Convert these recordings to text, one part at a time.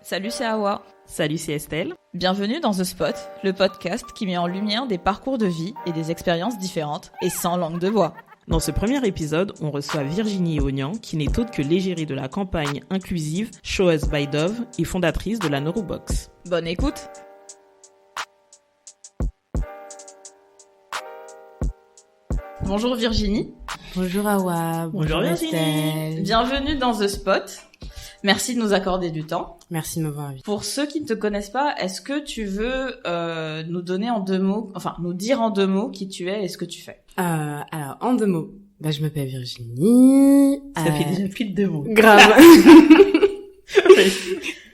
Salut, c'est Hawa. Salut, c'est Estelle. Bienvenue dans The Spot, le podcast qui met en lumière des parcours de vie et des expériences différentes et sans langue de bois. Dans ce premier épisode, on reçoit Virginie Ognan, qui n'est autre que l'égérie de la campagne inclusive Show Us by Dove et fondatrice de la Neurobox. Bonne écoute. Bonjour Virginie. Bonjour Hawa. Bonjour Estelle. Bienvenue dans The Spot. Merci de nous accorder du temps. Merci de m'avoir invité. Pour ceux qui ne te connaissent pas, est-ce que tu veux nous donner en 2 mots, enfin nous dire en 2 mots qui tu es et ce que tu fais? Alors, en 2 mots, je m'appelle Virginie. Ça fait déjà plus de 2 mots. Grave.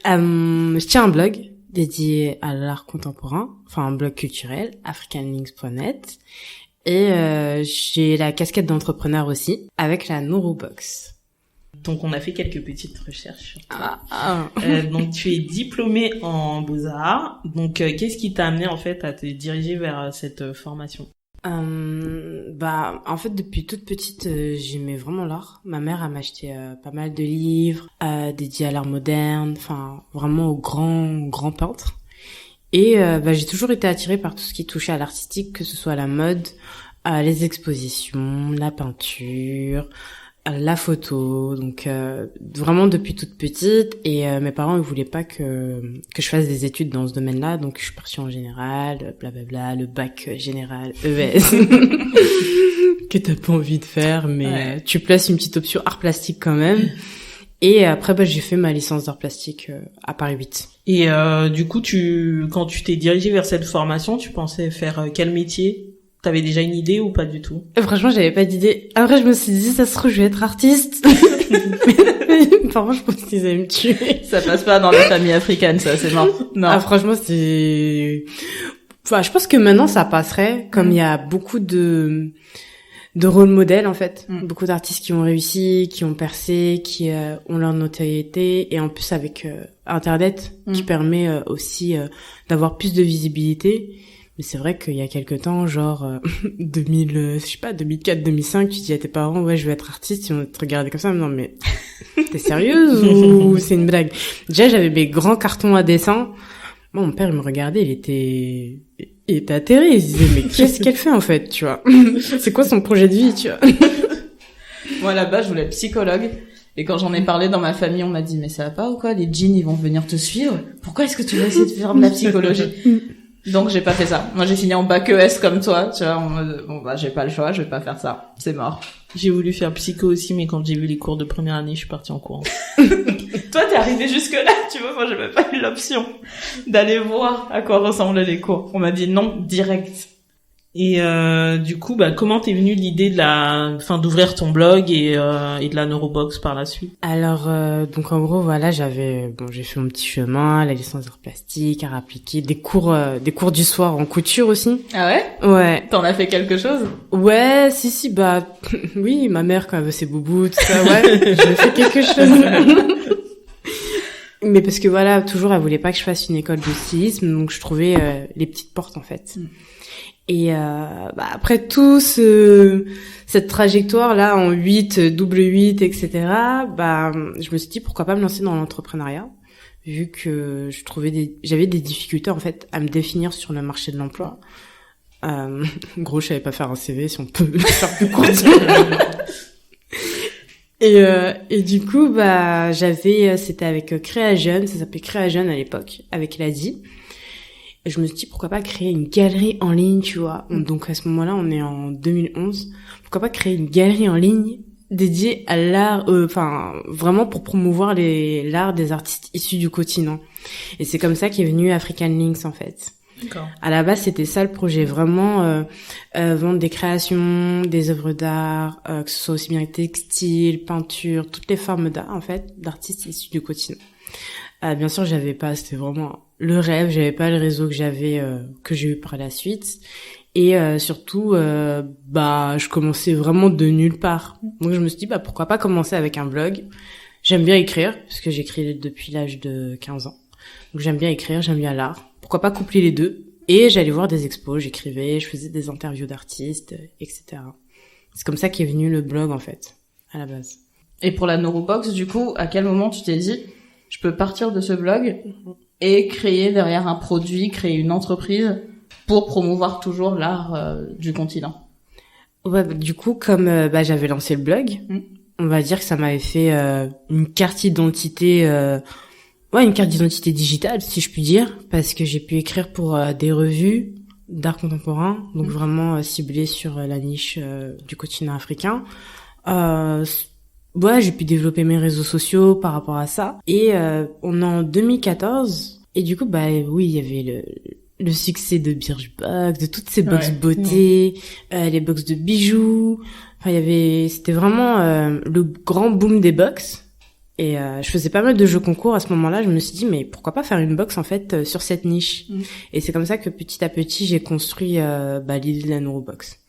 Je tiens un blog dédié à l'art contemporain, enfin un blog culturel, africanlinks.net. Et j'ai la casquette d'entrepreneur aussi, avec la Neurobox. Donc on a fait quelques petites recherches. Donc tu es diplômée en Beaux-Arts. Donc qu'est-ce qui t'a amené en fait à te diriger vers cette formation? En fait depuis toute petite j'aimais vraiment l'art. Ma mère elle m'achetait pas mal de livres dédiés à l'art moderne, enfin vraiment aux grands peintres. Et j'ai toujours été attirée par tout ce qui touchait à l'artistique, que ce soit la mode, les expositions, la peinture, la photo. Donc vraiment depuis toute petite. Et mes parents ils voulaient pas que je fasse des études dans ce domaine-là, donc je suis partie en général, blablabla, le bac général ES que t'as pas envie de faire, mais tu places une petite option art plastique quand même. Et après, j'ai fait ma licence d'art plastique à Paris 8. Et du coup, quand tu t'es dirigée vers cette formation, tu pensais faire quel métier? T'avais déjà une idée ou pas du tout? Franchement, j'avais pas d'idée. Après, je me suis dit, ça se trouve, je vais être artiste. Mes parents, je pense qu'ils allaient me tuer. Ça passe pas dans la famille africaine, ça, c'est mort. Non. Franchement, je pense que maintenant, ça passerait, comme il y a beaucoup de rôle modèle en fait, beaucoup d'artistes qui ont réussi, qui ont percé, qui ont leur notoriété, et en plus avec internet qui permet aussi d'avoir plus de visibilité. Mais c'est vrai qu'il y a quelque temps, genre 2004 2005, tu dis à tes parents je vais être artiste, ils vont te regarder comme ça, non mais t'es sérieuse ou c'est une blague? Déjà j'avais mes grands cartons à dessin. Moi, mon père, il me regardait, il était atterré, il se disait, mais qu'est-ce qu'elle fait, en fait, tu vois? C'est quoi son projet de vie, tu vois? Moi, là-bas, je voulais être psychologue. Et quand j'en ai parlé dans ma famille, on m'a dit, mais ça va pas ou quoi? Les djinns, ils vont venir te suivre. Pourquoi est-ce que tu vas essayer de faire de la psychologie? Donc, j'ai pas fait ça. Moi, j'ai fini en bac ES comme toi, tu vois, j'ai pas le choix, je vais pas faire ça. C'est mort. J'ai voulu faire psycho aussi, mais quand j'ai vu les cours de première année, je suis partie en courant. Toi, t'es arrivé jusque-là, tu vois, moi, j'avais pas eu l'option d'aller voir à quoi ressemblaient les cours. On m'a dit non, direct. Et du coup, comment t'es venue l'idée d'ouvrir ton blog et de la Neurobox par la suite? Alors, donc en gros, voilà, j'ai fait mon petit chemin, la licence d'art plastique, art appliqué, des cours du soir en couture aussi. Ah ouais? Ouais. T'en as fait quelque chose? Ouais, si, oui, ma mère quand elle veut ses boubous, tout ça, ouais, j'ai fait quelque chose. Mais parce que voilà, toujours, elle voulait pas que je fasse une école de stylisme, donc je trouvais les petites portes en fait. Et après tout cette trajectoire là en 8, double 8, etc. Je me suis dit pourquoi pas me lancer dans l'entrepreneuriat, vu que j'avais des difficultés en fait à me définir sur le marché de l'emploi. Gros, je savais pas faire un CV, si on peut le faire plus court. Et du coup, c'était avec Créajeune, ça s'appelait Créajeune à l'époque, avec Ladi. Et je me suis dit, pourquoi pas créer une galerie en ligne, tu vois. Donc, à ce moment-là, on est en 2011. Pourquoi pas créer une galerie en ligne dédiée à l'art, vraiment pour promouvoir l'art des artistes issus du continent. Et c'est comme ça qu'est venu African Links, en fait. D'accord. À la base, c'était ça le projet, vraiment vendre des créations, des œuvres d'art, que ce soit aussi bien textile, peinture, toutes les formes d'art en fait, d'artistes issus du continent. Bien sûr, c'était vraiment le rêve, j'avais pas le réseau que j'ai eu par la suite, et surtout, je commençais vraiment de nulle part. Donc je me suis dit, pourquoi pas commencer avec un blog. J'aime bien écrire, parce que j'écris depuis l'âge de 15 ans. Donc j'aime bien écrire, j'aime bien l'art. Pourquoi pas coupler les deux? Et j'allais voir des expos, j'écrivais, je faisais des interviews d'artistes, etc. C'est comme ça qu'est venu le blog, en fait, à la base. Et pour la Neurobox, du coup, à quel moment tu t'es dit, je peux partir de ce blog et créer derrière un produit, créer une entreprise pour promouvoir toujours l'art du continent. Ouais, du coup, comme j'avais lancé le blog, on va dire que ça m'avait fait une carte d'identité, une carte d'identité digitale, si je puis dire, parce que j'ai pu écrire pour des revues d'art contemporain, donc vraiment ciblées sur la niche du continent africain. J'ai pu développer mes réseaux sociaux par rapport à ça. Et on est en 2014, et du coup, il y avait le succès de Birchbox, de toutes ces box beauté, les box de bijoux. Enfin, c'était vraiment le grand boom des box. Et je faisais pas mal de jeux concours à ce moment-là. Je me suis dit, mais pourquoi pas faire une box en fait sur cette niche. Et c'est comme ça que petit à petit, j'ai construit l'idée de la Neurobox.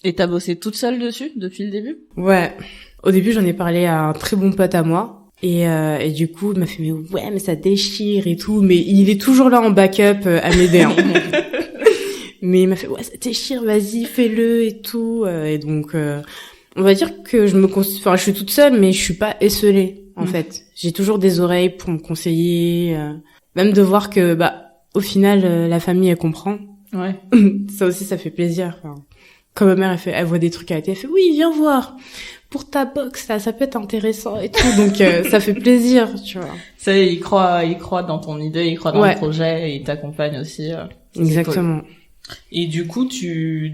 Et t'as bossé toute seule dessus depuis le début? Ouais. Au début, j'en ai parlé à un très bon pote à moi. Et du coup, il m'a fait, mais ça déchire et tout. Mais il est toujours là en backup à m'aider. Hein. Mais il m'a fait, ça déchire, vas-y, fais-le et tout. Et donc, on va dire que je suis toute seule, mais je suis pas esseulée, en fait. J'ai toujours des oreilles pour me conseiller. Même de voir que, au final, la famille, elle comprend. Ouais. Ça aussi, ça fait plaisir. Enfin, quand ma mère, elle voit des trucs à la télé, elle fait, oui, viens voir. Pour ta box, là, ça peut être intéressant et tout. Donc, ça fait plaisir, tu vois. Ça, il croit dans ton idée, il croit dans le projet et il t'accompagne aussi. Exactement. Cool. Et du coup, tu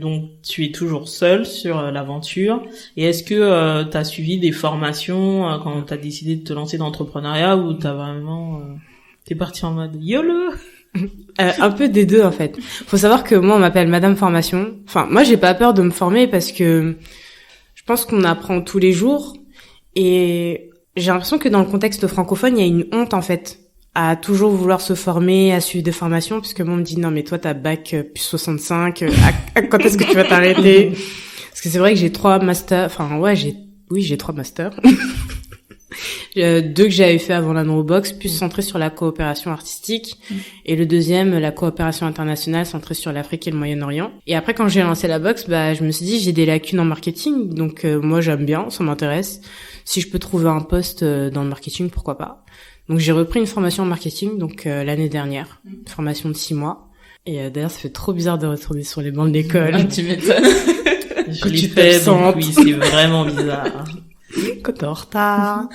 es toujours seule sur l'aventure. Et est-ce que t'as suivi des formations quand t'as décidé de te lancer dans l'entrepreneuriat, ou t'as vraiment t'es partie en mode YOLO? Un peu des deux en fait. Faut savoir que moi on m'appelle Madame Formation. Enfin, moi j'ai pas peur de me former parce que je pense qu'on apprend tous les jours, et j'ai l'impression que dans le contexte francophone, il y a une honte en fait à toujours vouloir se former, à suivre des formations, puisque moi on me dit non mais toi t'as bac plus 65, quand est-ce que tu vas t'arrêter? Parce que c'est vrai que j'ai 3 masters, j'ai 3 masters. 2 que j'avais fait avant la Neurobox, plus centré sur la coopération artistique, et le deuxième, la coopération internationale, centrée sur l'Afrique et le Moyen-Orient. Et après, quand j'ai lancé la box, je me suis dit, j'ai des lacunes en marketing, donc moi j'aime bien, ça m'intéresse. Si je peux trouver un poste dans le marketing, pourquoi pas. Donc j'ai repris une formation en marketing, donc l'année dernière, une formation de 6 mois. Et d'ailleurs, ça fait trop bizarre de retourner sur les bancs de l'école. Ah, tu m'étonnes. Je l'ai fait, donc oui, c'est vraiment bizarre. Quand t'es en retard.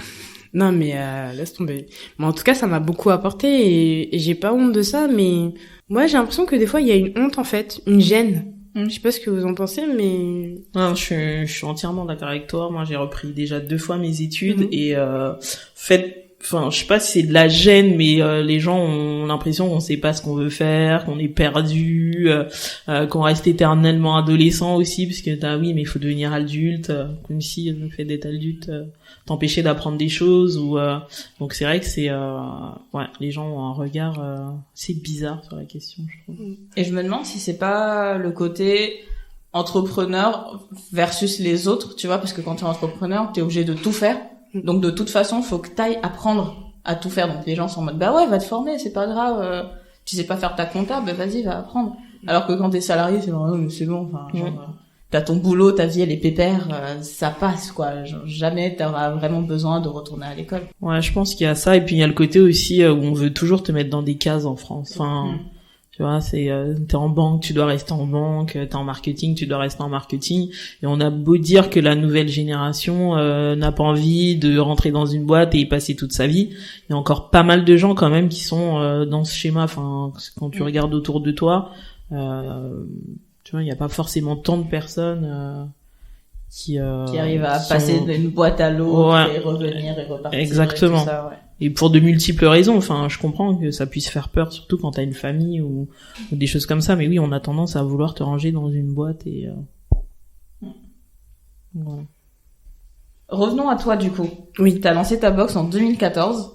Non, mais laisse tomber. Mais en tout cas, ça m'a beaucoup apporté, et j'ai pas honte de ça, mais moi, j'ai l'impression que des fois, il y a une honte, en fait, une gêne. Je sais pas ce que vous en pensez, mais... Non, je suis entièrement d'accord avec toi. Moi, j'ai repris déjà 2 fois mes études, et je sais pas si c'est de la gêne, mais les gens ont l'impression qu'on sait pas ce qu'on veut faire, qu'on est perdu, qu'on reste éternellement adolescent aussi, parce que mais il faut devenir adulte, comme si le fait d'être adulte t'empêchait d'apprendre des choses, ou donc c'est vrai que c'est les gens ont un regard c'est bizarre sur la question, je trouve. Et je me demande si c'est pas le côté entrepreneur versus les autres, tu vois, parce que quand t'es entrepreneur, t'es obligé de tout faire. Donc de toute façon, faut que t'ailles apprendre à tout faire. Donc les gens sont en mode va te former, c'est pas grave. Tu sais pas faire ta compta, vas-y, va apprendre. Alors que quand t'es salarié, c'est mais c'est bon. Enfin, t'as ton boulot, ta vie elle est pépère, ça passe quoi. Genre, jamais t'auras vraiment besoin de retourner à l'école. Ouais, je pense qu'il y a ça, et puis il y a le côté aussi où on veut toujours te mettre dans des cases en France. Enfin. Tu vois, c'est t'es en banque, tu dois rester en banque, t'es en marketing, tu dois rester en marketing. Et on a beau dire que la nouvelle génération n'a pas envie de rentrer dans une boîte et y passer toute sa vie, il y a encore pas mal de gens quand même qui sont dans ce schéma. Enfin, quand tu regardes autour de toi, tu vois, il y a pas forcément tant de personnes qui arrivent à passer d'une boîte à l'autre et revenir et repartir. Exactement. Et tout ça, Et pour de multiples raisons. Enfin, je comprends que ça puisse faire peur, surtout quand t'as une famille ou des choses comme ça. Mais oui, on a tendance à vouloir te ranger dans une boîte, et voilà. Revenons à toi, du coup. Oui. T'as lancé ta box en 2014.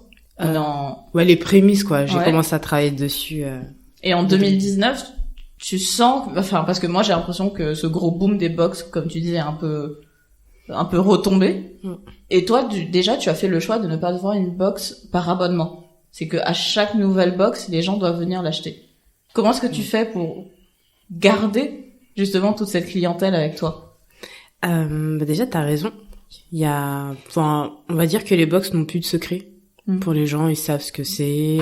Les prémices, quoi. J'ai commencé à travailler dessus. Et en 2019, tu sens, parce que moi j'ai l'impression que ce gros boom des box, comme tu disais, un peu retombé. Et toi, déjà, tu as fait le choix de ne pas avoir une box par abonnement. C'est que à chaque nouvelle box, les gens doivent venir l'acheter. Comment est-ce que tu fais pour garder justement toute cette clientèle avec toi? Déjà, t'as raison. On va dire que les box n'ont plus de secret. Pour les gens, ils savent ce que c'est.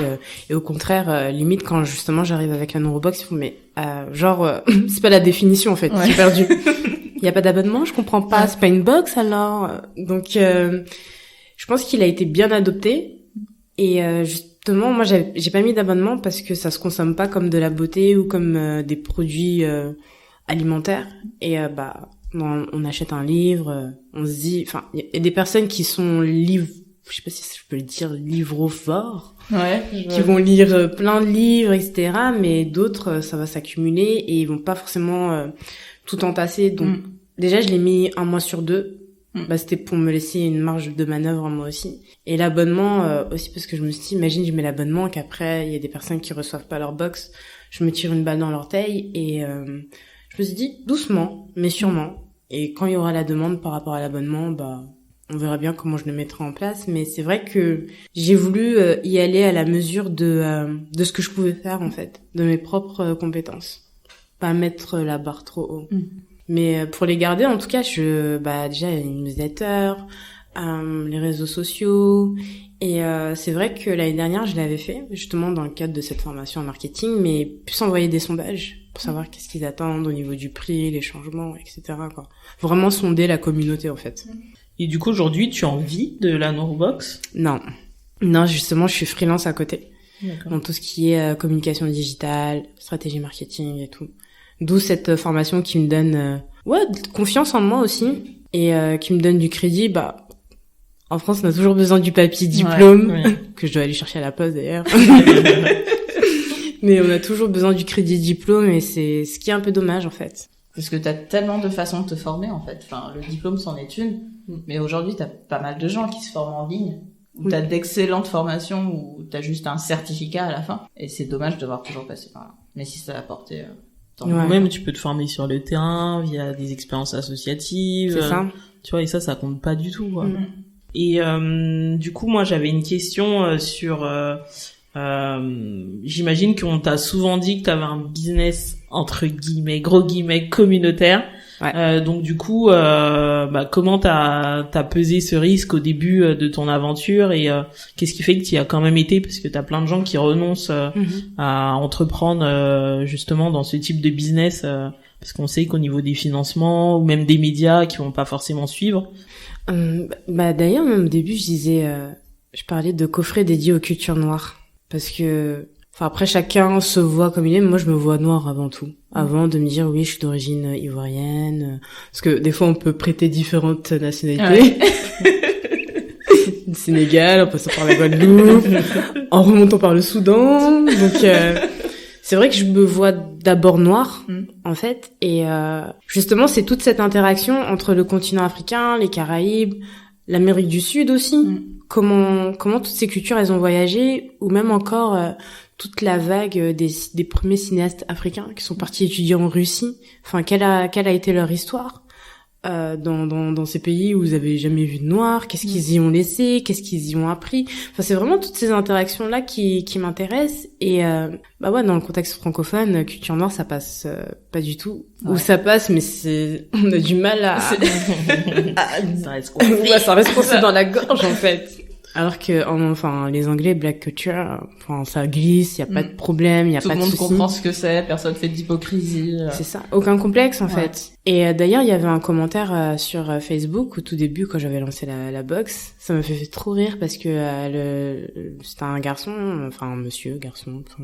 Et au contraire, limite, quand justement j'arrive avec la Neurobox, ils font, mais c'est pas la définition en fait, j'ai perdu. Il y a pas d'abonnement, je comprends pas, c'est pas une box alors. Donc, je pense qu'il a été bien adopté. Et justement, moi, j'ai pas mis d'abonnement parce que ça se consomme pas comme de la beauté ou comme des produits alimentaires. Et on achète un livre, on se dit, enfin, il y a des personnes qui sont je sais pas si je peux le dire, livrophores, qui vont lire plein de livres, etc. Mais d'autres, ça va s'accumuler et ils vont pas forcément tout entasser. Donc, déjà, je l'ai mis 1 mois sur 2. C'était pour me laisser une marge de manœuvre moi aussi. Et l'abonnement aussi parce que je me suis dit, imagine, je mets l'abonnement qu'après, il y a des personnes qui reçoivent pas leur box, je me tire une balle dans l'orteil et je me suis dit, doucement, mais sûrement. Et quand il y aura la demande par rapport à l'abonnement, on verra bien comment je le mettrai en place, mais c'est vrai que j'ai voulu y aller à la mesure de ce que je pouvais faire en fait, de mes propres compétences, pas mettre la barre trop haut. Mais pour les garder, en tout cas, déjà il y a une newsletter, les réseaux sociaux, et c'est vrai que l'année dernière je l'avais fait justement dans le cadre de cette formation en marketing, mais plus envoyer des sondages pour savoir qu'est-ce qu'ils attendent au niveau du prix, les changements, etc. quoi. Vraiment sonder la communauté en fait. Et du coup, aujourd'hui, tu en vis de la Neurobox? Non, justement, je suis freelance à côté. D'accord. Dans tout ce qui est communication digitale, stratégie marketing et tout. D'où cette formation qui me donne confiance en moi aussi et qui me donne du crédit. En France, on a toujours besoin du papier diplôme que je dois aller chercher à la poste d'ailleurs. Mais on a toujours besoin du crédit diplôme et c'est ce qui est un peu dommage en fait. Parce que t'as tellement de façons de te former, en fait. Enfin, le diplôme, c'en est une. Mais aujourd'hui, t'as pas mal de gens qui se forment en ligne. Où t'as d'excellentes formations, où t'as juste un certificat à la fin. Et c'est dommage de devoir toujours passer par là. Mais si ça a apporté, Même, tu peux te former sur le terrain, via des expériences associatives. C'est ça. Tu vois, et ça compte pas du tout, quoi. Et, du coup, moi, j'avais une question sur, j'imagine qu'on t'a souvent dit que t'avais un business entre guillemets, gros guillemets, communautaire. Donc du coup, comment t'as pesé ce risque au début de ton aventure et qu'est-ce qui fait que tu y as quand même été, parce que t'as plein de gens qui renoncent à entreprendre justement dans ce type de business parce qu'on sait qu'au niveau des financements ou même des médias qui vont pas forcément suivre. D'ailleurs, même au début, je parlais de coffrets dédiés aux cultures noires. Parce que, après, chacun se voit comme il est, mais moi, je me vois noire avant tout. Avant de me dire, oui, je suis d'origine ivoirienne. Parce que, des fois, on peut prêter différentes nationalités. Du Sénégal, en passant par la Guadeloupe, en remontant par le Soudan. Donc, c'est vrai que je me vois d'abord noire, en fait. Et, justement, c'est toute cette interaction entre le continent africain, les Caraïbes, l'Amérique du Sud aussi. Comment toutes ces cultures elles ont voyagé, ou même encore toute la vague des premiers cinéastes africains qui sont partis étudier en Russie. Enfin, quelle a été leur histoire dans ces pays où vous avez jamais vu de noirs? Qu'est-ce qu'ils y ont laissé? Qu'est-ce qu'ils y ont appris? Enfin, c'est vraiment toutes ces interactions là qui m'intéressent. Et dans le contexte francophone, culture noire ça passe pas du tout. Ou ça passe, mais on a du mal à ça reste coincé. Ça reste coincé dans la gorge en fait. Alors que les Anglais, black culture, ça glisse, y a pas de problème, y a pas de souci. Tout le monde comprend ce que c'est, personne fait d'hypocrisie. C'est ça, aucun complexe en fait. Et d'ailleurs, il y avait un commentaire sur Facebook au tout début quand j'avais lancé la box. Ça me fait trop rire parce que c'était un garçon, un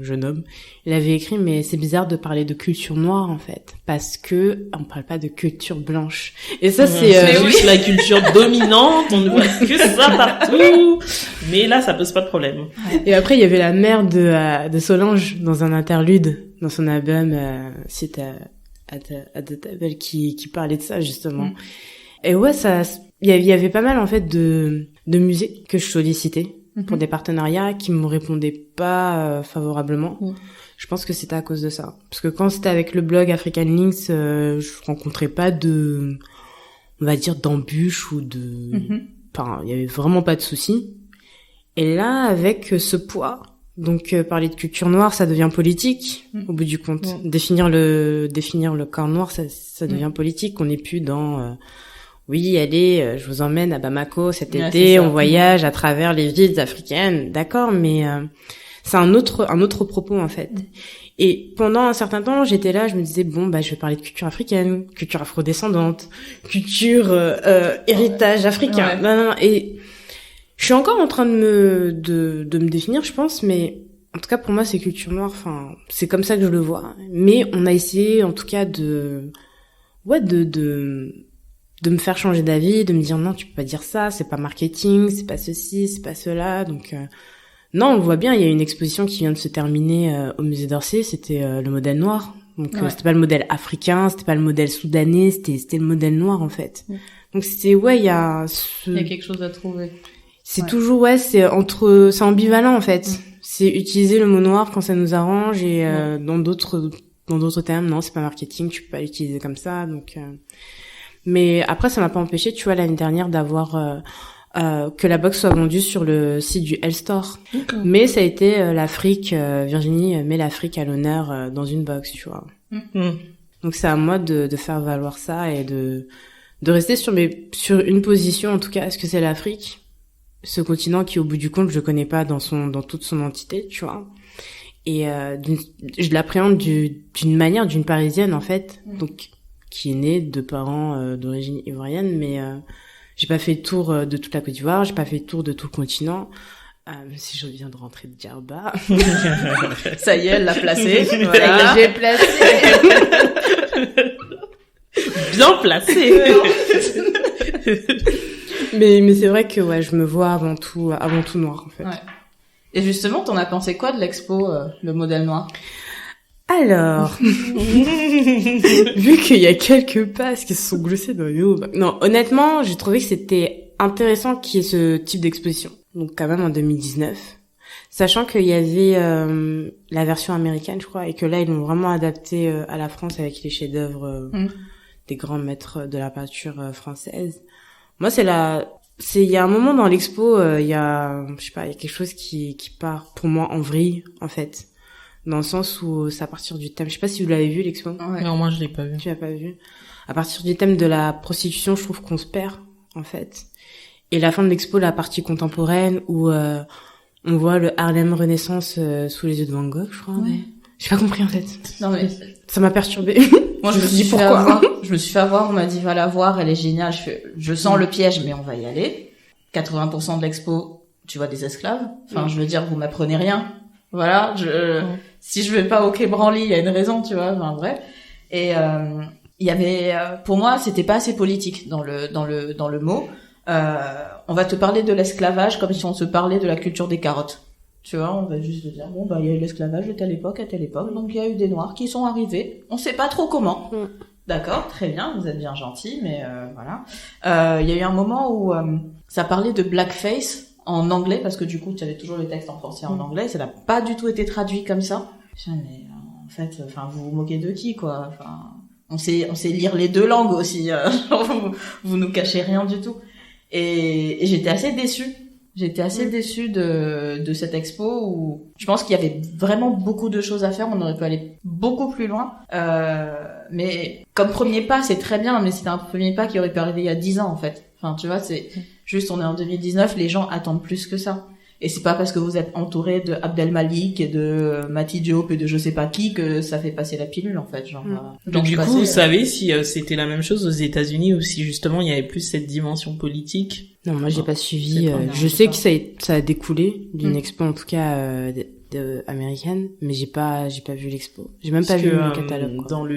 jeune homme. Il avait écrit, mais c'est bizarre de parler de culture noire en fait, parce que on parle pas de culture blanche. Et ça c'est juste la culture dominante, on ne voit que ça partout. Mais là, ça pose pas de problème. Et après, il y avait la mère de Solange dans un interlude dans son album Sit at the Table qui parlait de ça justement. Et il y avait pas mal en fait de musées que je sollicitais pour des partenariats qui me répondaient pas favorablement. Je pense que c'était à cause de ça, parce que quand c'était avec le blog African Links, je rencontrais pas on va dire d'embûches ou il y avait vraiment pas de soucis. Et là, avec ce poids, donc parler de culture noire, ça devient politique au bout du compte. Définir le corps noir, ça devient politique. On n'est plus dans oui, allez, je vous emmène à Bamako cet Ouais, été, on voyage à travers les villes africaines, d'accord, mais c'est un autre propos en fait. Et pendant un certain temps, j'étais là, je me disais bon je vais parler de culture africaine, culture afrodescendante, culture héritage africain. Ouais. Non, et je suis encore en train de me définir, je pense, mais en tout cas pour moi c'est culture noire, enfin, c'est comme ça que je le vois. Mais on a essayé en tout cas de me faire changer d'avis, de me dire non, tu peux pas dire ça, c'est pas marketing, c'est pas ceci, c'est pas cela. Donc non, on le voit bien, il y a une exposition qui vient de se terminer au musée d'Orsay, c'était le modèle noir. Donc c'était pas le modèle africain, c'était pas le modèle soudanais, c'était le modèle noir en fait. Donc c'est il y a quelque chose à trouver. C'est toujours c'est ambivalent en fait. C'est utiliser le mot noir quand ça nous arrange et dans d'autres termes non, c'est pas marketing, tu peux pas l'utiliser comme ça. Donc mais après ça m'a pas empêché, tu vois, l'année dernière d'avoir que la box soit vendue sur le site du L Store. Mais ça a été l'Afrique, Virginie met l'Afrique à l'honneur dans une box, tu vois. Donc c'est à moi de faire valoir ça et de rester sur une position, en tout cas. Est-ce que c'est l'Afrique, ce continent qui au bout du compte je connais pas dans toute son entité, tu vois. Et je l'appréhende d'une manière d'une Parisienne en fait, donc qui est née de parents d'origine ivoirienne, mais j'ai pas fait le tour de toute la Côte d'Ivoire, j'ai pas fait le tour de tout le continent. Même si je viens de rentrer de Djerba. Ça y est, elle l'a placé. Voilà. J'ai placé. Bien placé. mais c'est vrai que je me vois avant tout noir en fait. Ouais. Et justement, t'en as pensé quoi de l'expo le modèle noir? Alors, vu qu'il y a quelques passes qui se sont glissées dans les eaux, non, honnêtement, j'ai trouvé que c'était intéressant qu'il y ait ce type d'exposition. Donc quand même en 2019, sachant qu'il y avait la version américaine, je crois, et que là ils l'ont vraiment adapté à la France avec les chefs-d'œuvre des grands maîtres de la peinture française. Moi, il y a un moment dans l'expo, il y a quelque chose qui part pour moi en vrille en fait. Dans le sens où c'est à partir du thème, je sais pas si vous l'avez vu l'expo. Ouais. Non, moi je l'ai pas vu. Tu l'as pas vu. À partir du thème de la prostitution, je trouve qu'on se perd en fait. Et la fin de l'expo, la partie contemporaine où on voit le Harlem Renaissance sous les yeux de Van Gogh, je crois. Ouais. J'ai pas compris en fait. Non mais ça m'a perturbée. moi je me suis fait avoir. Je me suis fait avoir, on m'a dit va la voir, elle est géniale. Je sens le piège, mais on va y aller. 80% de l'expo, tu vois des esclaves. Enfin, je veux dire, vous m'apprenez rien. Voilà, si je vais pas au Quai Branly, il y a une raison, tu vois, enfin bref. Et il y avait pour moi, c'était pas assez politique dans le mot. On va te parler de l'esclavage comme si on se parlait de la culture des carottes. Tu vois, on va juste te dire bon il y a eu l'esclavage de telle époque à telle époque, donc il y a eu des noirs qui sont arrivés. On sait pas trop comment. D'accord, très bien, vous êtes bien gentil, mais voilà. Il y a eu un moment où ça parlait de blackface en anglais, parce que du coup, tu avais toujours le texte en français et en anglais, ça n'a pas du tout été traduit comme ça. Mais en fait, vous vous moquez de qui, quoi? Enfin, on sait lire les deux langues aussi. Vous nous cachez rien du tout. Et j'étais assez déçue. J'étais assez déçue de cette expo où je pense qu'il y avait vraiment beaucoup de choses à faire. On aurait pu aller beaucoup plus loin. Mais comme premier pas, c'est très bien, mais c'était un premier pas qui aurait pu arriver il y a 10 ans, en fait. Enfin, tu vois, c'est juste, on est en 2019, les gens attendent plus que ça. Et c'est pas parce que vous êtes entouré de Abdel Malik et de Mati Diop et de je sais pas qui que ça fait passer la pilule, en fait. Genre, donc du coup, vous savez si c'était la même chose aux États-Unis ou si justement il y avait plus cette dimension politique? Non, moi j'ai pas suivi. Je sais que ça a découlé d'une expo en tout cas américaine, mais j'ai pas vu l'expo. J'ai même pas vu le catalogue. Quoi.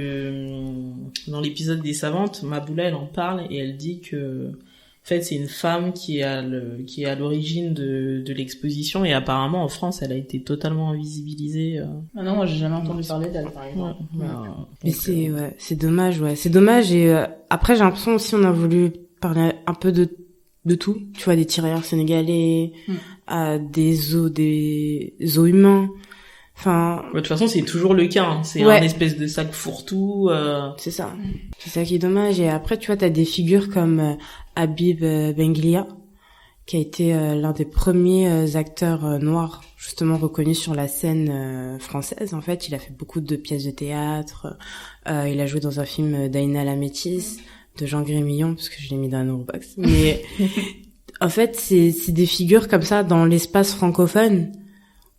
Dans l'épisode des savantes, Maboula elle en parle et elle dit que en fait, c'est une femme qui est à l'origine de l'exposition et apparemment en France, elle a été totalement invisibilisée. Ah non, moi j'ai jamais entendu parler d'elle par exemple. Mais c'est dommage, c'est dommage et après j'ai l'impression aussi on a voulu parler un peu de tout, tu vois, des tirailleurs sénégalais, des zoos humains. Enfin, de toute façon, c'est toujours le cas. Hein. C'est un espèce de sac fourre-tout. C'est ça. C'est ça qui est dommage. Et après, tu vois, t'as des figures comme Habib Benglia, qui a été l'un des premiers acteurs noirs, justement reconnus sur la scène française. En fait, il a fait beaucoup de pièces de théâtre. Il a joué dans un film d'Aïna la Métisse. de Jean Grémillon, parce que je l'ai mis dans la Neurobox. Mais en fait, c'est des figures comme ça dans l'espace francophone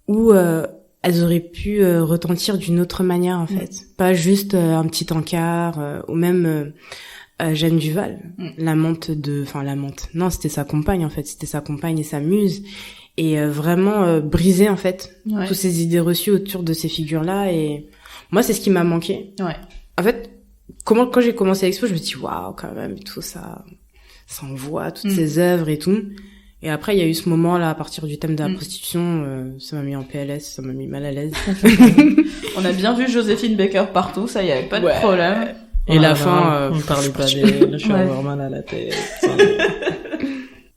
où elles auraient pu retentir d'une autre manière, en fait. Pas juste un petit encart, ou même Jeanne Duval, l'amante. Non, c'était sa compagne, en fait. C'était sa compagne et sa muse. Et vraiment briser, en fait, toutes ces idées reçues autour de ces figures-là. Et moi, c'est ce qui m'a manqué. Ouais. En fait, quand j'ai commencé l'expo, je me dis waouh, quand même, tout ça envoie, toutes ces œuvres et tout. Et après, il y a eu ce moment-là, à partir du thème de la prostitution, ça m'a mis en PLS, ça m'a mis mal à l'aise. On a bien vu Joséphine Baker partout, ça, il y avait pas de problème. Et la fin, on parlait pas je suis avoir mal à la tête.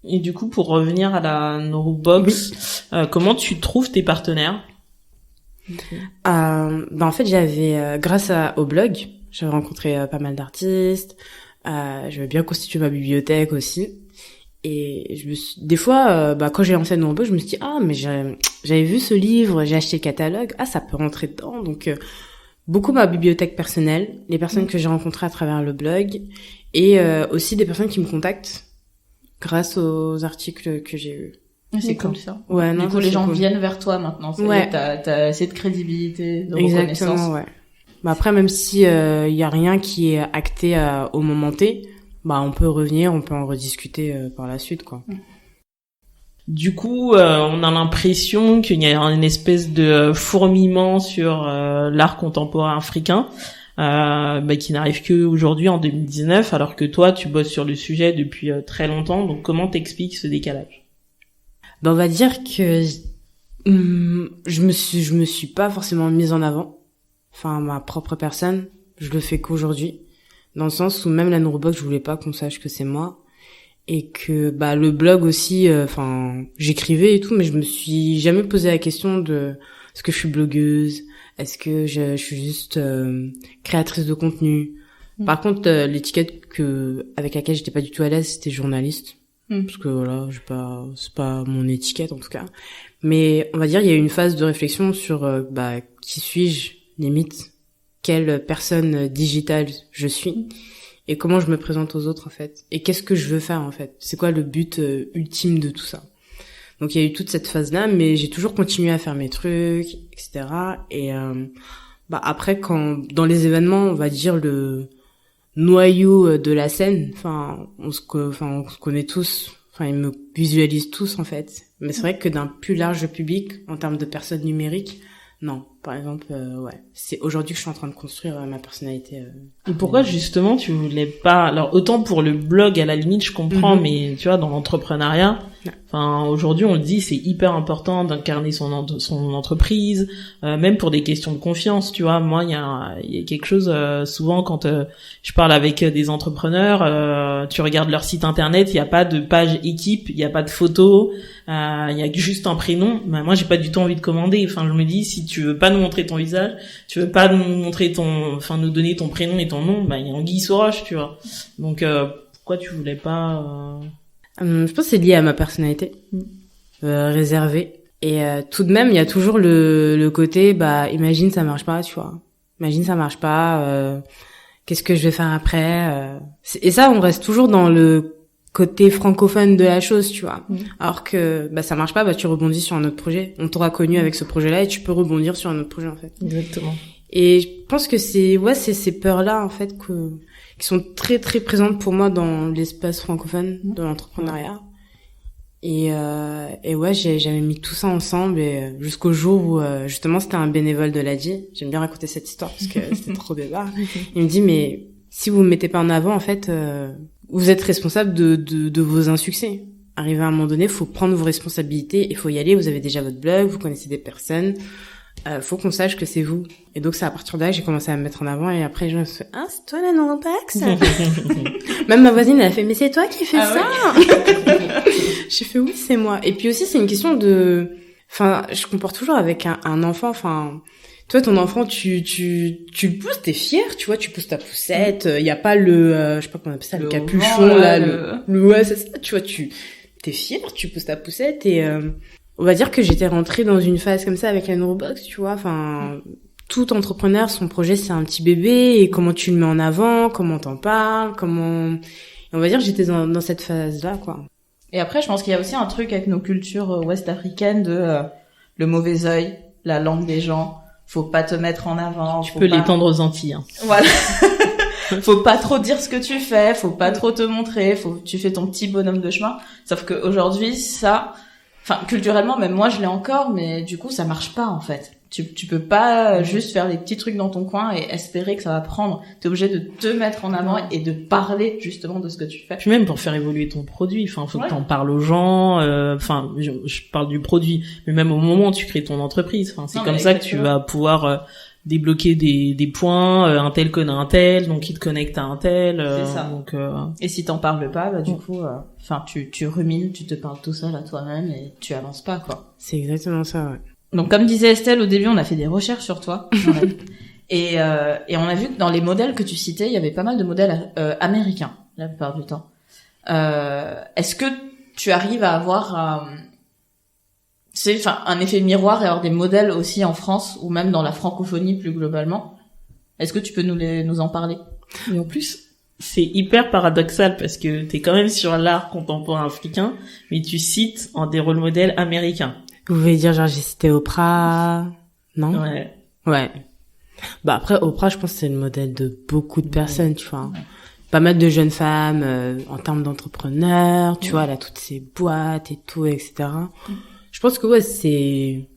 Et du coup, pour revenir à la Neurobox, comment tu trouves tes partenaires? En fait, j'avais, grâce au blog, j'avais rencontré pas mal d'artistes, j'avais bien constitué ma bibliothèque aussi. Et des fois, quand j'ai lancé Neurobox, je me suis dit, mais j'avais vu ce livre, j'ai acheté le catalogue, ça peut rentrer dedans. Donc, beaucoup ma bibliothèque personnelle, les personnes que j'ai rencontrées à travers le blog, et aussi des personnes qui me contactent grâce aux articles que j'ai eus. C'est cool ça. Ouais, non, du coup, les gens viennent vers toi maintenant. T'as assez de crédibilité, de reconnaissance. Exactement, ouais. Après, même si y a rien qui est acté au moment T, on peut revenir, on peut en rediscuter par la suite, quoi. Du coup, on a l'impression qu'il y a une espèce de fourmillement sur l'art contemporain africain, qui n'arrive que aujourd'hui en 2019, alors que toi, tu bosses sur le sujet depuis très longtemps. Donc, comment t'expliques ce décalage? On va dire que je me suis pas forcément mise en avant. Enfin, ma propre personne, je le fais qu'aujourd'hui. Dans le sens où même la Neurobox, je voulais pas qu'on sache que c'est moi. Et que, le blog aussi, j'écrivais et tout, mais je me suis jamais posé la question de, est-ce que je suis blogueuse? Est-ce que je suis juste créatrice de contenu? Par contre, l'étiquette avec laquelle j'étais pas du tout à l'aise, c'était journaliste. Parce que voilà, c'est pas mon étiquette en tout cas. Mais on va dire, il y a eu une phase de réflexion sur, qui suis-je, limite? Quelle personne digitale je suis? Et comment je me présente aux autres, en fait. Et qu'est-ce que je veux faire, en fait. C'est quoi le but ultime de tout ça. Donc, il y a eu toute cette phase-là, mais j'ai toujours continué à faire mes trucs, etc. Et après, dans les événements, on va dire le noyau de la scène, on se connaît tous, ils me visualisent tous, en fait. Mais c'est vrai que d'un plus large public, en termes de personnes numériques, non. Par exemple, c'est aujourd'hui que je suis en train de construire ma personnalité. Et pourquoi justement tu voulais pas... Alors autant pour le blog à la limite je comprends, mais tu vois dans l'entrepreneuriat, aujourd'hui on le dit, c'est hyper important d'incarner son entreprise, même pour des questions de confiance, tu vois. Moi il y a quelque chose souvent quand je parle avec des entrepreneurs, tu regardes leur site internet, il y a pas de page équipe, il y a pas de photo, il y a juste un prénom. Moi j'ai pas du tout envie de commander. Je me dis, si tu veux pas nous montrer ton visage, tu veux pas nous montrer nous donner ton prénom et ton nom, il y a Anguille sous roche, tu vois. Donc pourquoi tu voulais pas Je pense que c'est lié à ma personnalité réservée. Et tout de même, il y a toujours le côté imagine ça marche pas, tu vois. Imagine ça marche pas, qu'est-ce que je vais faire après Et ça, on reste toujours dans le côté francophone de la chose, tu vois. Alors que ça marche pas, tu rebondis sur un autre projet. On t'aura connu avec ce projet-là et tu peux rebondir sur un autre projet, en fait. Exactement. Et je pense que c'est ces peurs-là, en fait, qui sont très très présentes pour moi dans l'espace francophone de l'entrepreneuriat. Et j'avais mis tout ça ensemble et jusqu'au jour où justement c'était un bénévole de l'ADI. J'aime bien raconter cette histoire parce que c'était trop bizarre. Il me dit mais si vous me mettez pas en avant, en fait, vous êtes responsable de vos insuccès. Arrivé à un moment donné, faut prendre vos responsabilités et faut y aller. Vous avez déjà votre blog, vous connaissez des personnes. Faut qu'on sache que c'est vous. Et donc c'est à partir de là que j'ai commencé à me mettre en avant et après je me suis dit, c'est toi la Neurobox? Même ma voisine elle a fait mais c'est toi qui fais ça? Ouais. J'ai fait oui c'est moi. Et puis aussi c'est une question je compare toujours avec un enfant. Toi ton enfant tu le pousses, t'es fier, tu vois, tu pousses ta poussette. Y a pas je sais pas comment on appelle ça, le capuchon là, ouais c'est ça. Tu vois t'es fier, tu pousses ta poussette et on va dire que j'étais rentrée dans une phase comme ça avec la Neurobox, tu vois, tout entrepreneur, son projet, c'est un petit bébé, et comment tu le mets en avant, comment t'en parles, comment... On va dire que j'étais dans cette phase-là, quoi. Et après, je pense qu'il y a aussi un truc avec nos cultures ouest-africaines de le mauvais œil, la langue des gens, faut pas te mettre en avant. Tu peux l'étendre aux Antilles. Hein. Voilà. Faut pas trop dire ce que tu fais, faut pas trop te montrer, tu fais ton petit bonhomme de chemin. Sauf que aujourd'hui, ça, enfin, culturellement, même moi, je l'ai encore, mais du coup, ça marche pas, en fait. Tu peux pas juste faire des petits trucs dans ton coin et espérer que ça va prendre. T'es obligé de te mettre en avant et de parler, justement, de ce que tu fais. Puis même pour faire évoluer ton produit, enfin, faut que t'en parles aux gens, enfin, je parle du produit, mais même au moment où tu crées ton entreprise, enfin, c'est comme ça que tu vas pouvoir, débloquer des points, un tel connaît un tel, donc il te connecte à un tel. C'est ça. Donc, et si t'en parles pas, bah du coup, enfin tu rumines, tu te parles tout seul à toi-même et tu avances pas, quoi. C'est exactement ça, ouais. Donc comme disait Estelle au début, on a fait des recherches sur toi. Et on a vu que dans les modèles que tu citais, il y avait pas mal de modèles américains la plupart du temps. Est-ce que tu arrives à avoir un effet miroir et avoir des modèles aussi en France ou même dans la francophonie plus globalement? Est-ce que tu peux nous en parler? Et en plus, c'est hyper paradoxal parce que t'es quand même sur l'art contemporain africain, mais tu cites des rôles modèles américains. Vous voulez dire genre j'ai cité Oprah, non? Ouais. Bah après Oprah, je pense que c'est le modèle de beaucoup de personnes, tu vois. Pas mal de jeunes femmes en termes d'entrepreneurs, tu vois, elle a toutes ces boîtes et tout, etc. Je pense que c'est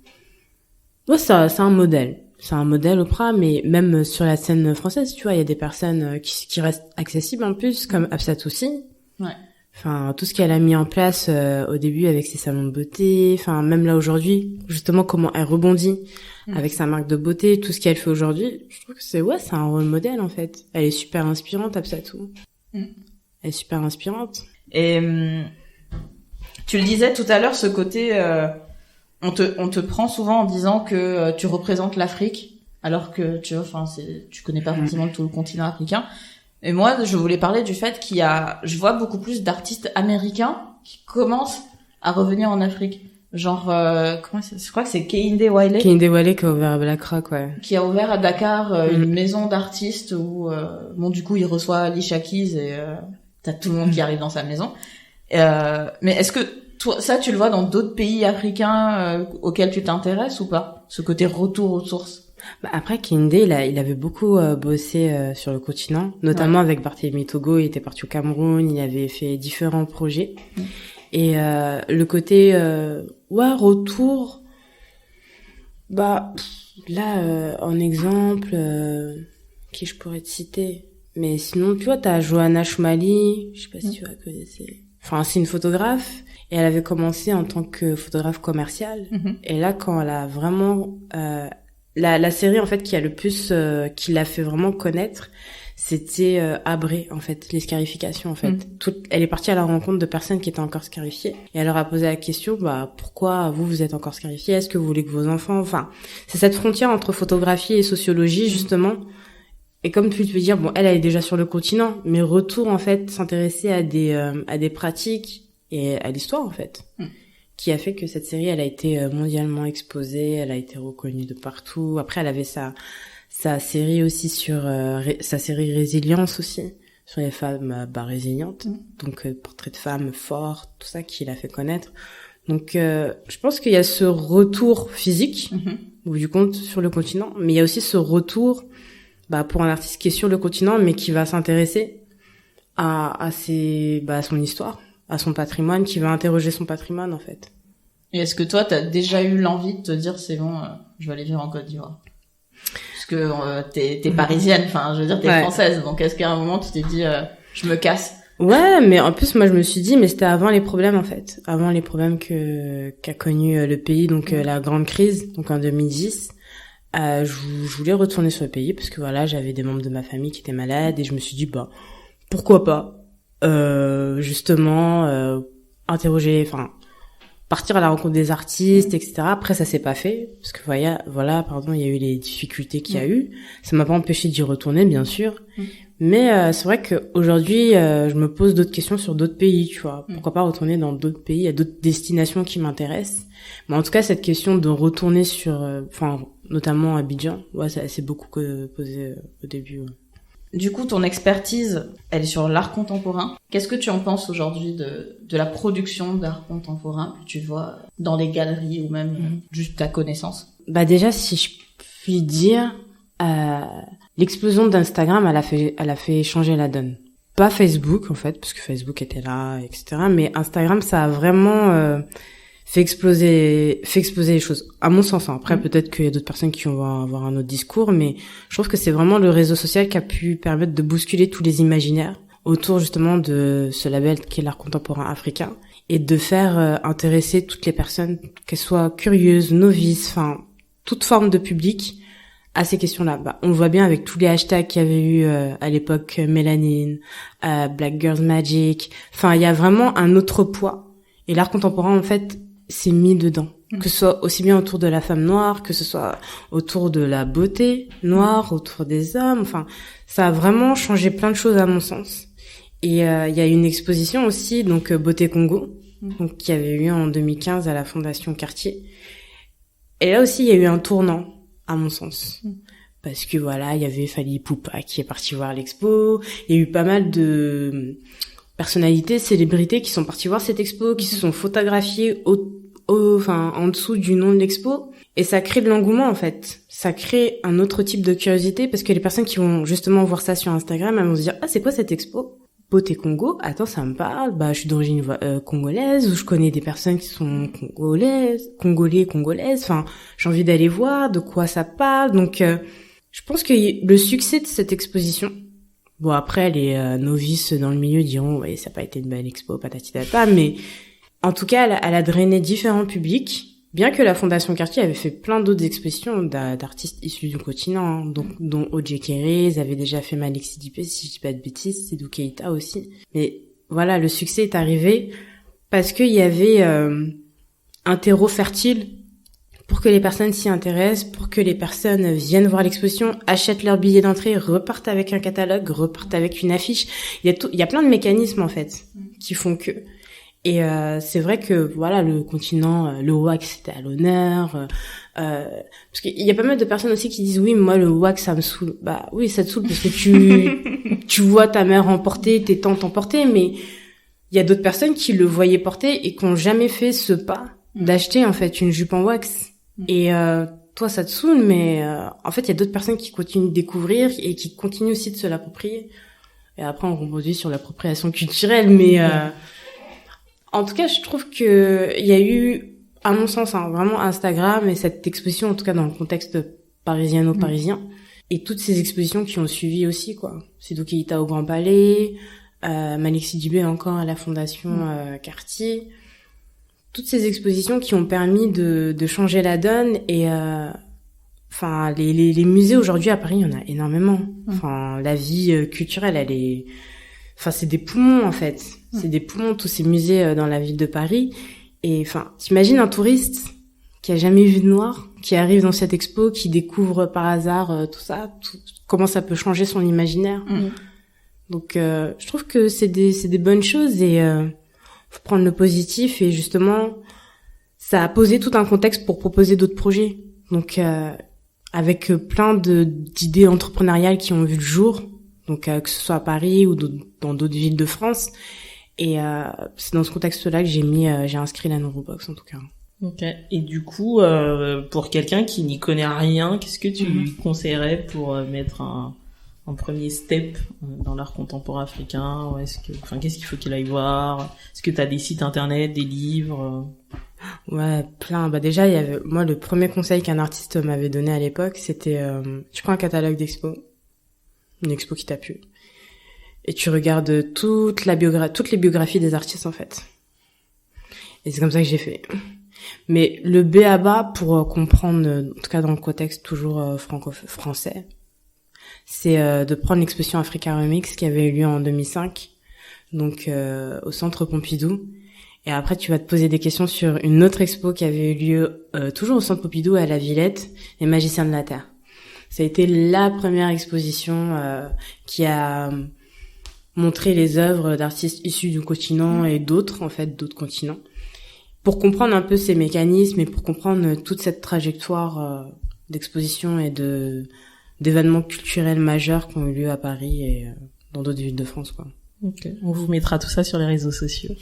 un modèle. C'est un modèle Oprah, mais même sur la scène française, tu vois, il y a des personnes qui restent accessibles en plus, comme Absat aussi. Ouais. Enfin, tout ce qu'elle a mis en place au début avec ses salons de beauté, enfin même là aujourd'hui, justement comment elle rebondit avec sa marque de beauté, tout ce qu'elle fait aujourd'hui, je trouve que c'est un rôle modèle en fait. Elle est super inspirante, Absatou. Elle est super inspirante. Et tu le disais tout à l'heure, ce côté on te prend souvent en disant que tu représentes l'Afrique, alors que tu connais pas forcément tout le continent africain. Et moi, je voulais parler du fait je vois beaucoup plus d'artistes américains qui commencent à revenir en Afrique. Genre, je crois que c'est Kehinde Wiley. Kehinde Wiley qui a ouvert à Black Rock, ouais. Qui a ouvert à Dakar une maison d'artistes où, du coup, il reçoit Alicia Keys et t'as tout le monde qui arrive dans sa maison. Mais est-ce que toi, ça, tu le vois dans d'autres pays africains auxquels tu t'intéresses ou pas? Ce côté retour aux sources. Bah après Kehinde, il avait beaucoup bossé sur le continent, notamment avec Barthélemy Togo. Il était parti au Cameroun, il avait fait différents projets. Et le côté retour, bah là en exemple, qui je pourrais te citer. Mais sinon, tu vois, t'as Johanna Choumali, je sais pas si tu vas connaître. Enfin, c'est une photographe et elle avait commencé en tant que photographe commerciale. Et là, quand elle a vraiment la série en fait qui a le plus qui l'a fait vraiment connaître, c'était Abré en fait, les scarifications en fait. Elle est partie à la rencontre de personnes qui étaient encore scarifiées et elle leur a posé la question pourquoi vous êtes encore scarifiées, est-ce que vous voulez que vos enfants, enfin c'est cette frontière entre photographie et sociologie justement. Et comme tu peux dire elle est déjà sur le continent, mais retour en fait s'intéresser à des pratiques et à l'histoire en fait. Qui a fait que cette série, elle a été mondialement exposée, elle a été reconnue de partout. Après, elle avait sa série aussi sur sa série Résilience aussi sur les femmes résilientes. Donc portrait de femmes fortes, tout ça qui l'a fait connaître. Donc je pense qu'il y a ce retour physique au bout du compte sur le continent, mais il y a aussi ce retour pour un artiste qui est sur le continent mais qui va s'intéresser à son histoire, à son patrimoine, qui va interroger son patrimoine en fait. Et est-ce que toi t'as déjà eu l'envie de te dire c'est bon, je vais aller vivre en Côte d'Ivoire? Parce que t'es parisienne, enfin je veux dire t'es française, donc est-ce qu'à un moment tu t'es dit je me casse? Ouais, mais en plus moi je me suis dit mais c'était avant les problèmes en fait, avant les problèmes qu'a connu le pays, donc la grande crise, donc en 2010. Je voulais retourner sur le pays parce que voilà, j'avais des membres de ma famille qui étaient malades et je me suis dit pourquoi pas justement interroger, enfin partir à la rencontre des artistes, etc. Après, ça s'est pas fait, parce que il y a eu les difficultés qu'il y a eu. Ça m'a pas empêché d'y retourner, bien sûr. Mais c'est vrai qu'aujourd'hui, je me pose d'autres questions sur d'autres pays, tu vois. Pourquoi pas retourner dans d'autres pays, il y a d'autres destinations qui m'intéressent. Mais en tout cas, cette question de retourner sur, notamment Abidjan, ça s'est beaucoup posé au début. Ouais. Du coup, ton expertise, elle est sur l'art contemporain. Qu'est-ce que tu en penses aujourd'hui de la production d'art contemporain que tu vois dans les galeries ou même juste ta connaissance? Déjà, si je puis dire, l'explosion d'Instagram, elle a fait changer la donne. Pas Facebook, en fait, parce que Facebook était là, etc. Mais Instagram, ça a vraiment fait exploser les choses. À mon sens, hein. Après, peut-être qu'il y a d'autres personnes qui vont avoir un autre discours, mais je trouve que c'est vraiment le réseau social qui a pu permettre de bousculer tous les imaginaires autour, justement, de ce label qui est l'art contemporain africain et de faire intéresser toutes les personnes, qu'elles soient curieuses, novices, toute forme de public à ces questions-là. On le voit bien avec tous les hashtags qu'il y avait eu à l'époque, Mélanine, Black Girls Magic. Il y a vraiment un autre poids. Et l'art contemporain, en fait, s'est mis dedans. Que ce soit aussi bien autour de la femme noire, que ce soit autour de la beauté noire, autour des hommes. Ça a vraiment changé plein de choses à mon sens. Et il y a une exposition aussi, donc Beauté Congo, donc qui avait eu en 2015 à la Fondation Cartier. Et là aussi, il y a eu un tournant, à mon sens. Parce que il y avait Fally Ipupa qui est parti voir l'expo. Il y a eu pas mal de personnalités, célébrités qui sont partis voir cette expo, qui se sont photographiées en dessous du nom de l'expo. Et ça crée de l'engouement, en fait. Ça crée un autre type de curiosité parce que les personnes qui vont justement voir ça sur Instagram, elles vont se dire, c'est quoi cette expo? Beauté Congo, attends, ça me parle, je suis d'origine congolaise, ou je connais des personnes qui sont congolaises, j'ai envie d'aller voir de quoi ça parle. Donc, je pense que le succès de cette exposition, après, les novices dans le milieu diront, ouais, ça n'a pas été une belle expo, patati tata, mais en tout cas, elle a drainé différents publics, bien que la Fondation Cartier avait fait plein d'autres expositions d'artistes issus du continent, dont O.J. Kéré, ils avaient déjà fait Malik Sidibé, si je dis pas de bêtises, Seydou Keïta aussi. Mais voilà, le succès est arrivé parce qu'il y avait un terreau fertile pour que les personnes s'y intéressent, pour que les personnes viennent voir l'exposition, achètent leur billet d'entrée, repartent avec un catalogue, repartent avec une affiche. Il y a plein de mécanismes, en fait, qui font que... Et c'est vrai que le continent, le wax c'était à l'honneur, parce qu'il y a pas mal de personnes aussi qui disent oui, moi le wax ça me saoule. Oui, ça te saoule parce que tu vois ta mère en porter, tes tantes en porter, mais il y a d'autres personnes qui le voyaient porter et qui ont jamais fait ce pas d'acheter en fait une jupe en wax. Et toi ça te saoule, mais en fait il y a d'autres personnes qui continuent de découvrir et qui continuent aussi de se l'approprier. Et après on rebondit sur l'appropriation culturelle, mais en tout cas, je trouve que il y a eu, à mon sens, vraiment Instagram et cette exposition, en tout cas dans le contexte parisiano-parisien, et toutes ces expositions qui ont suivi aussi, quoi. Seydou Keïta au Grand Palais, Malik Sidibé encore à la Fondation Cartier. Toutes ces expositions qui ont permis de changer la donne et les musées aujourd'hui à Paris, il y en a énormément. La vie culturelle, elle est... c'est des poumons, en fait. C'est des poumons, tous ces musées dans la ville de Paris. Et, t'imagines un touriste qui a jamais vu de noir, qui arrive dans cette expo, qui découvre par hasard tout ça, comment ça peut changer son imaginaire. Donc, je trouve que c'est des bonnes choses et faut prendre le positif. Et justement, ça a posé tout un contexte pour proposer d'autres projets. Donc, avec plein d'idées entrepreneuriales qui ont vu le jour. Donc, que ce soit à Paris ou dans d'autres villes de France. Et c'est dans ce contexte-là que j'ai inscrit la Neurobox, en tout cas. Ok. Et du coup, pour quelqu'un qui n'y connaît rien, qu'est-ce que tu lui conseillerais pour mettre un premier step dans l'art contemporain africain? Qu'est-ce qu'il faut qu'il aille voir? Est-ce que t'as des sites internet, des livres? Ouais, plein. Déjà, il y avait, moi, le premier conseil qu'un artiste m'avait donné à l'époque, c'était, tu prends un catalogue d'expo, une expo qui t'a plu, et tu regardes toutes les biographies des artistes, en fait. Et c'est comme ça que j'ai fait. Mais le b.a.-ba pour comprendre, en tout cas dans le contexte toujours franco-français, c'est de prendre l'exposition Africa Remix qui avait eu lieu en 2005, donc au Centre Pompidou. Et après, tu vas te poser des questions sur une autre expo qui avait eu lieu toujours au Centre Pompidou à la Villette, les Magiciens de la Terre. Ça a été la première exposition qui a montré les œuvres d'artistes issus du continent et d'autres continents, pour comprendre un peu ces mécanismes et pour comprendre toute cette trajectoire d'exposition et d'événements culturels majeurs qui ont eu lieu à Paris et dans d'autres villes de France, quoi. Ok. On vous mettra tout ça sur les réseaux sociaux.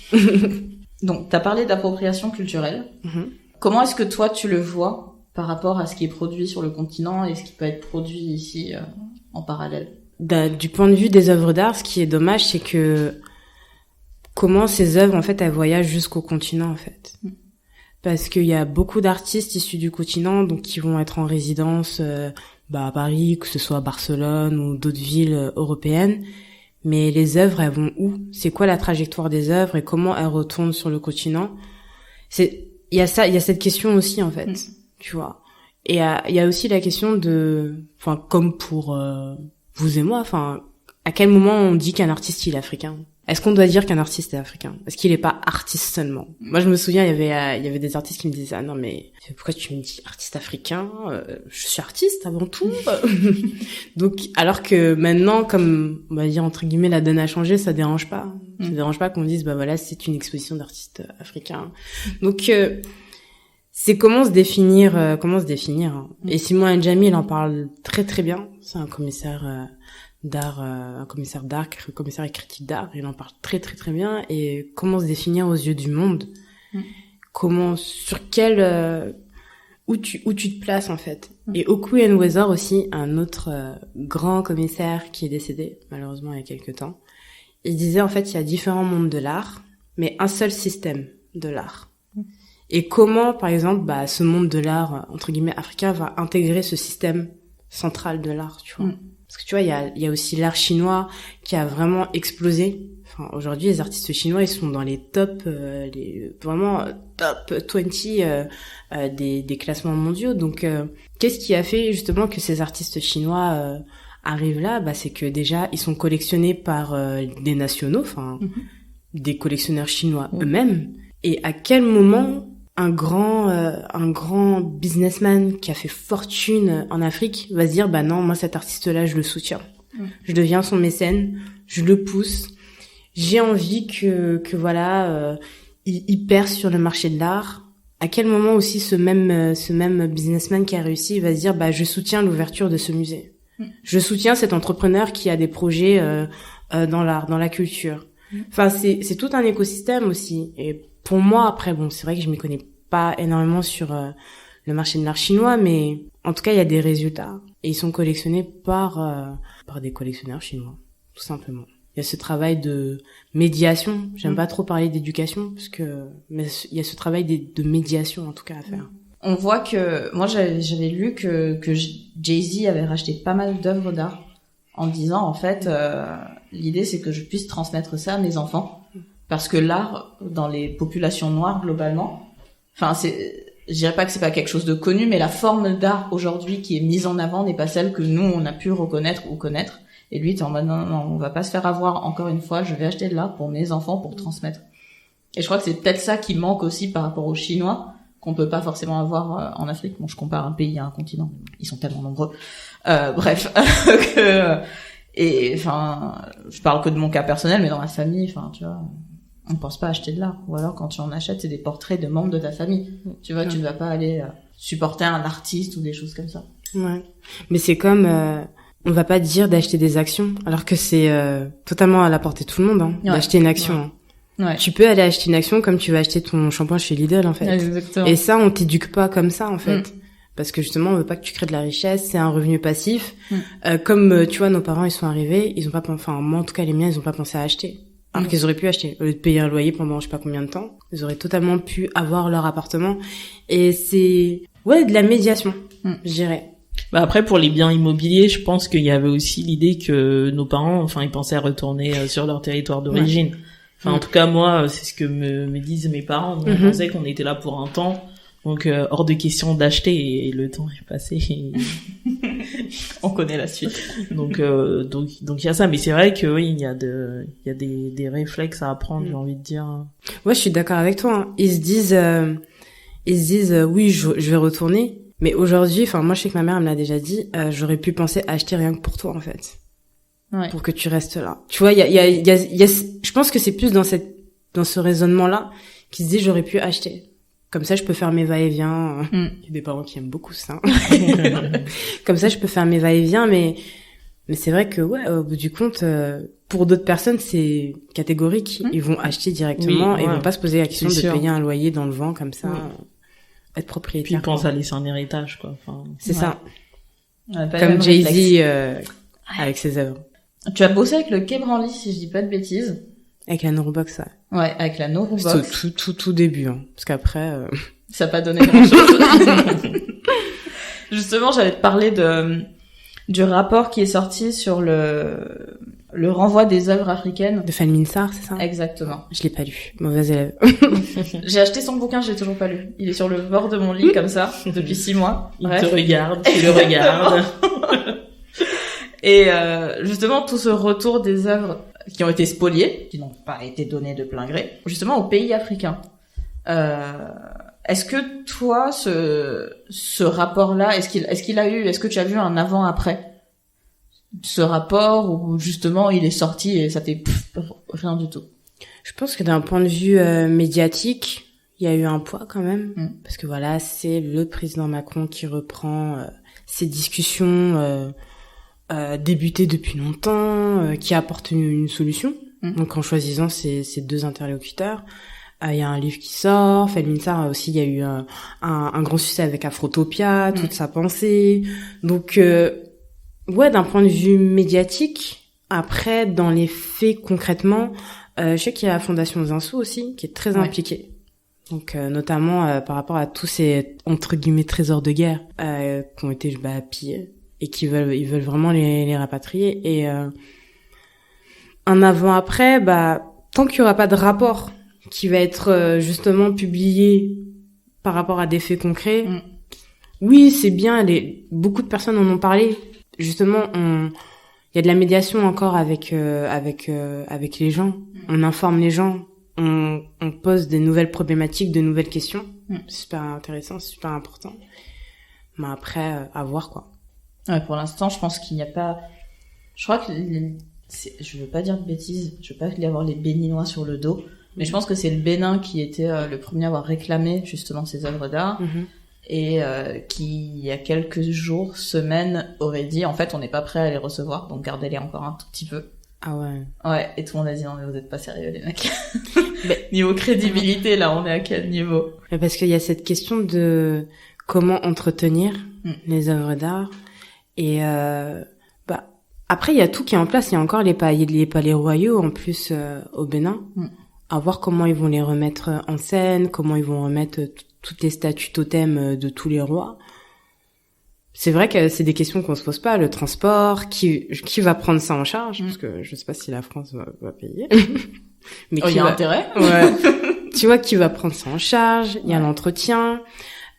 Donc, t'as parlé d'appropriation culturelle. Comment est-ce que toi, tu le vois par rapport à ce qui est produit sur le continent et ce qui peut être produit ici en parallèle? Du point de vue des œuvres d'art, ce qui est dommage, c'est que comment ces œuvres, en fait, elles voyagent jusqu'au continent, en fait. Parce qu'il y a beaucoup d'artistes issus du continent, donc qui vont être en résidence à Paris, que ce soit à Barcelone ou d'autres villes européennes. Mais les œuvres, elles vont où? C'est quoi la trajectoire des œuvres et comment elles retournent sur le continent? Il y a cette question aussi, en fait, tu vois. Et il y a aussi la question comme pour vous et moi, à quel moment on dit qu'un artiste il est africain? Est-ce qu'on doit dire qu'un artiste est africain? Est-ce qu'il est pas artiste seulement? Moi, je me souviens, il y avait des artistes qui me disaient, ah non, mais pourquoi tu me dis artiste africain? Je suis artiste avant tout. Donc, alors que maintenant, comme, on va dire, entre guillemets, la donne a changé, ça dérange pas. Ça dérange pas qu'on dise, voilà, c'est une exposition d'artistes africains. Donc, c'est comment se définir. Et Simon Ndjamil, il en parle très très bien. C'est un commissaire d'art, un commissaire et critique d'art, il en parle très très très bien. Et comment se définir aux yeux du monde, où tu te places, en fait. Et Oku Enwezor aussi, un autre grand commissaire qui est décédé malheureusement il y a quelques temps, il disait, en fait, il y a différents mondes de l'art, mais un seul système de l'art. Et comment, par exemple, ce monde de l'art entre guillemets africain va intégrer ce système central de l'art, tu vois. Parce que tu vois, il y a aussi l'art chinois qui a vraiment explosé. Aujourd'hui, les artistes chinois, ils sont dans les top, top 20 des classements mondiaux. Donc, qu'est-ce qui a fait justement que ces artistes chinois arrivent là? C'est que déjà, ils sont collectionnés par des nationaux, des collectionneurs chinois eux-mêmes. Et à quel moment un grand businessman qui a fait fortune en Afrique va se dire, non, moi, cet artiste-là, je le soutiens. Je deviens son mécène, je le pousse. J'ai envie que il perce sur le marché de l'art. À quel moment aussi ce même businessman qui a réussi va se dire, je soutiens l'ouverture de ce musée. Je soutiens cet entrepreneur qui a des projets dans l'art, dans la culture. C'est tout un écosystème aussi. Et pour moi, après, c'est vrai que je m'y connais pas énormément sur le marché de l'art chinois, mais en tout cas, il y a des résultats. Et ils sont collectionnés par des collectionneurs chinois, tout simplement. Il y a ce travail de médiation. J'aime pas trop parler d'éducation, mais il y a ce travail de médiation, en tout cas, à faire. On voit que, moi, j'avais lu que Jay-Z avait racheté pas mal d'œuvres d'art en disant, en fait, l'idée, c'est que je puisse transmettre ça à mes enfants. Parce que l'art, dans les populations noires, globalement, je dirais pas que c'est pas quelque chose de connu, mais la forme d'art aujourd'hui qui est mise en avant n'est pas celle que nous, on a pu reconnaître ou connaître. Et lui, t'es en mode, non, on va pas se faire avoir encore une fois, je vais acheter de l'art pour mes enfants, pour transmettre. Et je crois que c'est peut-être ça qui manque aussi par rapport aux Chinois, qu'on peut pas forcément avoir en Afrique. Bon, je compare un pays à un continent. Ils sont tellement nombreux. Bref. Je parle que de mon cas personnel, mais dans ma famille, tu vois, on pense pas acheter de l'art. Ou alors, quand tu en achètes, c'est des portraits de membres de ta famille. Tu vois, tu ne vas pas aller supporter un artiste ou des choses comme ça. Ouais. Mais c'est comme, on va pas dire d'acheter des actions, alors que c'est totalement à la portée de tout le monde, d'acheter une action. Ouais. Tu peux aller acheter une action comme tu vas acheter ton shampoing chez Lidl, en fait. Exactement. Et ça, on t'éduque pas comme ça, en fait. Parce que justement, on veut pas que tu crées de la richesse, c'est un revenu passif. Comme, tu vois, nos parents, ils sont arrivés, ils ont pas, moi, en tout cas, les miens, ils ont pas pensé à acheter. Alors qu'ils auraient pu acheter. Au lieu de payer un loyer pendant je sais pas combien de temps, ils auraient totalement pu avoir leur appartement. Et c'est, de la médiation, je dirais. Après, pour les biens immobiliers, je pense qu'il y avait aussi l'idée que nos parents, ils pensaient à retourner sur leur territoire d'origine. En tout cas, moi, c'est ce que me disent mes parents. On pensait qu'on était là pour un temps. Donc, hors de question d'acheter, et le temps est passé. On connaît la suite. Donc il y a ça, mais c'est vrai que oui, il y a des réflexes à apprendre, j'ai envie de dire. Ouais, je suis d'accord avec toi. Hein. Ils se disent oui, je vais retourner. Mais aujourd'hui, enfin moi je sais que ma mère elle me l'a déjà dit, j'aurais pu penser acheter rien que pour toi en fait, pour que tu restes là. Tu vois, il y a, je pense que c'est plus dans ce raisonnement-là qu'ils se disent j'aurais pu acheter. Comme ça, je peux faire mes va-et-vient. Il y a des parents qui aiment beaucoup ça. Comme ça, je peux faire mes va-et-vient, mais c'est vrai que ouais, au bout du compte, pour d'autres personnes, c'est catégorique. Ils vont acheter directement et ils vont pas se poser la question de payer un loyer dans le vent comme ça. Être propriétaire. Puis ils pensent à laisser un héritage, quoi. Enfin, c'est ça. Comme Jay-Z avec ses œuvres. Tu as bossé avec le Quai Branly, si je dis pas de bêtises. Avec la Nourbox, ça. Ouais, avec la Nourbox. Tout début, hein. Parce qu'après... Ça a pas donné grand-chose. Justement, j'allais te parler du rapport qui est sorti sur le renvoi des œuvres africaines. De Felmin Sarr, c'est ça? Exactement. Je l'ai pas lu. Mauvaise élève. J'ai acheté son bouquin, je l'ai toujours pas lu. Il est sur le bord de mon lit, comme ça, depuis 6 mois. Il te regarde, tu le regardes. Et justement, tout ce retour des œuvres qui ont été spoliées, qui n'ont pas été données de plein gré, justement aux pays africains. Est-ce que toi, ce rapport-là, est-ce que tu as vu un avant-après? Ce rapport où justement il est sorti et ça fait rien du tout. Je pense que d'un point de vue médiatique, il y a eu un poids quand même, parce que voilà, c'est le président Macron qui reprend ces discussions débutées depuis longtemps, qui apporte une solution. Donc en choisissant ces deux interlocuteurs. Il y a un livre qui sort, Felmin Sarr aussi, il y a eu un grand succès avec Afrotopia, toute sa pensée. Donc ouais, d'un point de vue médiatique, après, dans les faits concrètement, je sais qu'il y a la Fondation Zinsou aussi, qui est très impliquée. Donc, notamment par rapport à tous ces, entre guillemets, trésors de guerre qui ont été pillés et ils veulent vraiment les rapatrier. Et un avant-après, tant qu'il y aura pas de rapport qui va être justement publié par rapport à des faits concrets, oui, c'est bien, beaucoup de personnes en ont parlé. Justement, il y a de la médiation encore avec les gens. On informe les gens, on pose des nouvelles problématiques, de nouvelles questions. C'est super intéressant, c'est super important. Mais après, à voir quoi. Ouais, pour l'instant, je pense qu'il n'y a pas. Je crois que je veux pas dire de bêtises, je veux pas y avoir les Béninois sur le dos, mais je pense que c'est le Bénin qui était le premier à avoir réclamé justement ces œuvres d'art. Et qui, il y a quelques jours, semaines, aurait dit, en fait, on n'est pas prêt à les recevoir, donc gardez-les encore un tout petit peu. Ah ouais. Ouais, et tout le monde a dit, non mais vous êtes pas sérieux les mecs. Niveau crédibilité, là, on est à quel niveau? Parce qu'il y a cette question de comment entretenir les œuvres d'art. Et après, il y a tout qui est en place. Il y a encore les palais royaux, en plus, au Bénin. À voir comment ils vont les remettre en scène, comment ils vont remettre toutes les statues totems de tous les rois. C'est vrai que c'est des questions qu'on se pose pas. Le transport, qui va prendre ça en charge? Parce que je sais pas si la France va payer. Mais il y a intérêt. Ouais. Tu vois, qui va prendre ça en charge? Il y a l'entretien.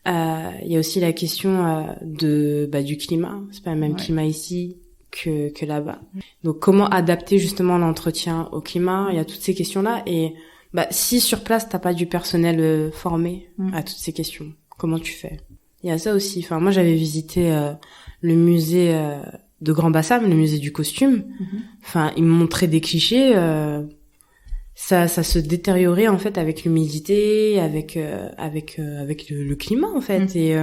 Il y a aussi la question du climat. C'est pas le même climat ici que là-bas. Donc comment adapter justement l'entretien au climat? Il y a toutes ces questions-là. Et si sur place t'as pas du personnel formé à toutes ces questions, comment tu fais? Il y a ça aussi. Enfin, moi j'avais visité le musée de Grand Bassam, le musée du costume. Enfin, ils me montraient des clichés. Ça se détériorait en fait avec l'humidité, avec le climat en fait. Et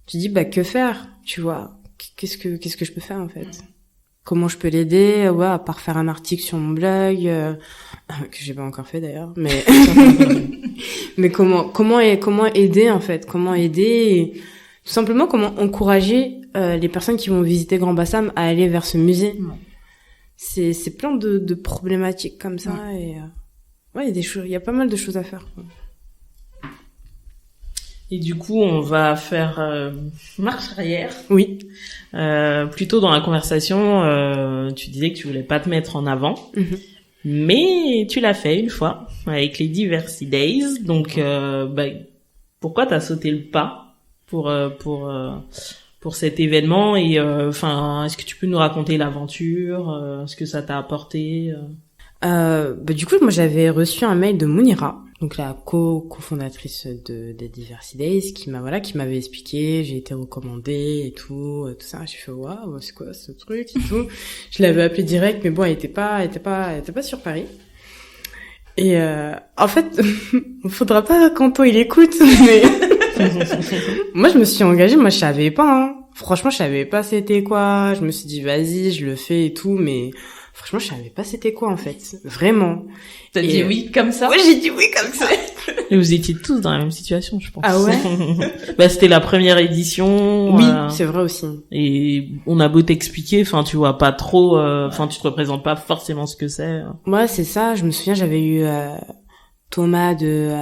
tu dis que faire, tu vois? Qu'est-ce que je peux faire en fait? Comment je peux l'aider? Ouais, à part faire un article sur mon blog que j'ai pas encore fait d'ailleurs, mais mais comment aider en fait? Comment aider et tout simplement comment encourager les personnes qui vont visiter Grand Bassam à aller vers ce musée. C'est plein de problématiques comme ça et il y a pas mal de choses à faire quoi. Et du coup, on va faire marche arrière. Oui. Plutôt dans la conversation, tu disais que tu voulais pas te mettre en avant, mais tu l'as fait une fois avec les Diversity Days. Donc, pourquoi t'as sauté le pas pour pour cet événement et enfin est-ce que tu peux nous raconter l'aventure, ce que ça t'a apporté Du coup, moi j'avais reçu un mail de Mounira, donc la cofondatrice de Diversity Days, qui m'avait expliqué, j'ai été recommandée et tout ça. J'ai fait waouh, c'est quoi ce truc et tout. Je l'avais appelée direct, mais bon, elle était pas sur Paris. Et en fait, faudra pas qu'Anto il écoute, mais moi je me suis engagée, moi je savais pas, hein. Franchement je savais pas c'était quoi, je me suis dit vas-y je le fais et tout, mais franchement je savais pas c'était quoi en fait, vraiment. T'as dit oui comme ça? Ouais, j'ai dit oui comme ça. Et vous étiez tous dans la même situation, je pense. Ah ouais? Bah c'était la première édition. Oui, c'est vrai aussi. Et on a beau t'expliquer, enfin tu vois pas trop, enfin tu te représentes pas forcément ce que c'est. Moi c'est ça, je me souviens j'avais eu Thomas de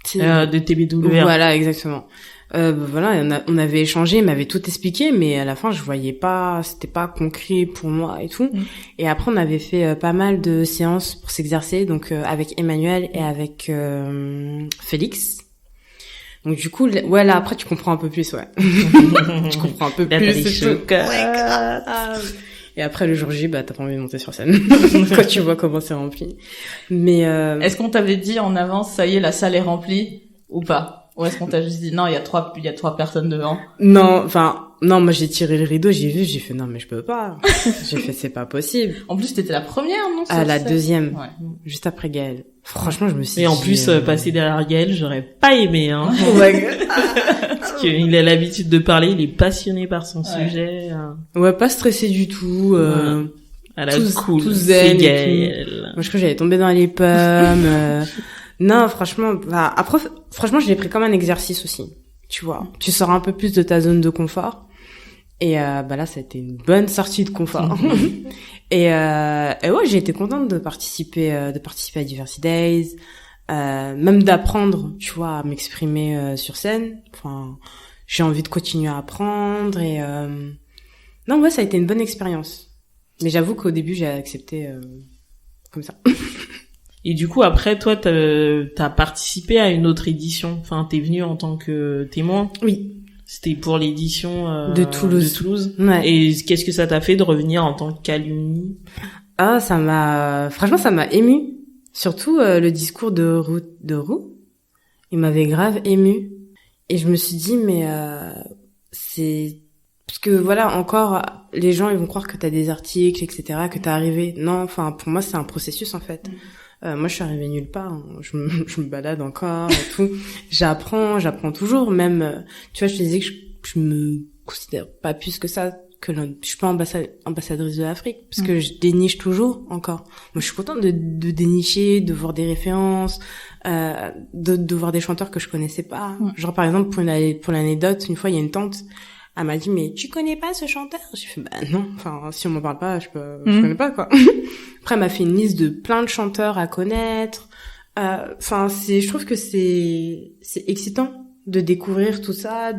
TBWR. Voilà, exactement. Voilà, on avait échangé, il m'avait tout expliqué, mais à la fin je voyais pas, c'était pas concret pour moi et tout. Et après on avait fait pas mal de séances pour s'exercer, donc avec Emmanuel et avec Félix. Donc du coup, ouais là après tu comprends un peu plus, ouais. Tu comprends un peu plus. Et après le jour J, bah t'as pas envie de monter sur scène quand tu vois comment c'est rempli. Mais est-ce qu'on t'avait dit en avance, ça y est, la salle est remplie ou pas? Ou est-ce qu'on t'a juste dit non, il y a trois personnes devant? Non, moi j'ai tiré le rideau, j'ai fait non mais je peux pas. J'ai fait c'est pas possible. En plus t'étais la première, non? La deuxième, ouais. Juste après Gaëlle. Franchement je me suis dit... Et en plus passer derrière Gaëlle, j'aurais pas aimé hein. Oh my God. Parce qu'il a l'habitude de parler, il est passionné par son sujet. Ouais, pas stressé du tout. À la cool, tout c'est zen. Gaëlle. Moi je crois que j'allais tomber dans les pommes. Non, franchement, après, franchement, je l'ai pris comme un exercice aussi. Tu vois, tu sors un peu plus de ta zone de confort. Et là, ça a été une bonne sortie de confort. et ouais, j'ai été contente de participer à Diversity Days, même d'apprendre, tu vois, à m'exprimer sur scène. Enfin, j'ai envie de continuer à apprendre et non, ouais, ça a été une bonne expérience. Mais j'avoue qu'au début, j'ai accepté comme ça. Et du coup, après, toi, t'as participé à une autre édition. Enfin, t'es venu en tant que témoin. Oui. C'était pour l'édition de Toulouse. Ouais. Et qu'est-ce que ça t'a fait de revenir en tant qu'alumni? Ah, franchement, ça m'a ému. Surtout le discours de Roux. Il m'avait grave ému. Et je me suis dit, mais c'est... Parce que voilà, encore, les gens, ils vont croire que t'as des articles, etc., que t'es arrivé. Non, enfin, pour moi, c'est un processus, en fait. Moi, je suis arrivée nulle part. Hein. Je me balade encore et tout. J'apprends toujours. Même, tu vois, je te disais que je me considère pas plus que ça, que je suis pas ambassadrice de l'Afrique, parce que je déniche toujours encore. Moi, je suis contente de dénicher, de voir des références, de voir des chanteurs que je connaissais pas. Genre, par exemple, pour l'anecdote, une fois, il y a une tante. Elle m'a dit, mais tu connais pas ce chanteur? J'ai fait, bah non, enfin, si on m'en parle pas, je connais pas, quoi. Après, elle m'a fait une liste de plein de chanteurs à connaître. Enfin, je trouve que c'est excitant de découvrir tout ça,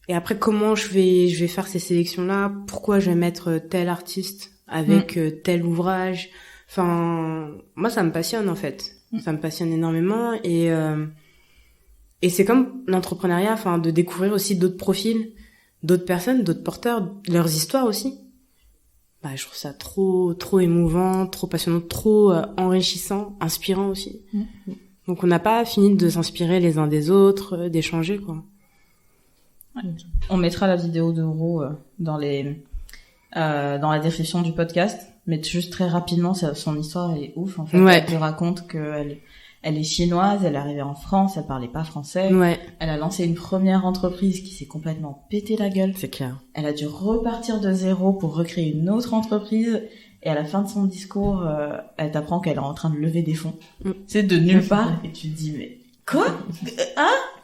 et après, comment je vais faire ces sélections-là? Pourquoi je vais mettre tel artiste avec tel ouvrage? Enfin, moi, ça me passionne, en fait. Ça me passionne énormément, et c'est comme l'entrepreneuriat, enfin, de découvrir aussi d'autres profils, d'autres personnes, d'autres porteurs, leurs histoires aussi. Bah, je trouve ça trop émouvant, trop passionnant, trop enrichissant, inspirant aussi. Donc, on n'a pas fini de s'inspirer les uns des autres, d'échanger, quoi. Ouais. On mettra la vidéo de Roux dans la description du podcast, mais juste très rapidement, son histoire elle est ouf, en fait. Ouais. Elle te raconte elle est chinoise, elle est arrivée en France, elle parlait pas français. Ouais. Elle a lancé une première entreprise qui s'est complètement pété la gueule. C'est clair. Elle a dû repartir de zéro pour recréer une autre entreprise. Et à la fin de son discours, elle t'apprend qu'elle est en train de lever des fonds. C'est de nulle part. Et tu te dis, mais quoi?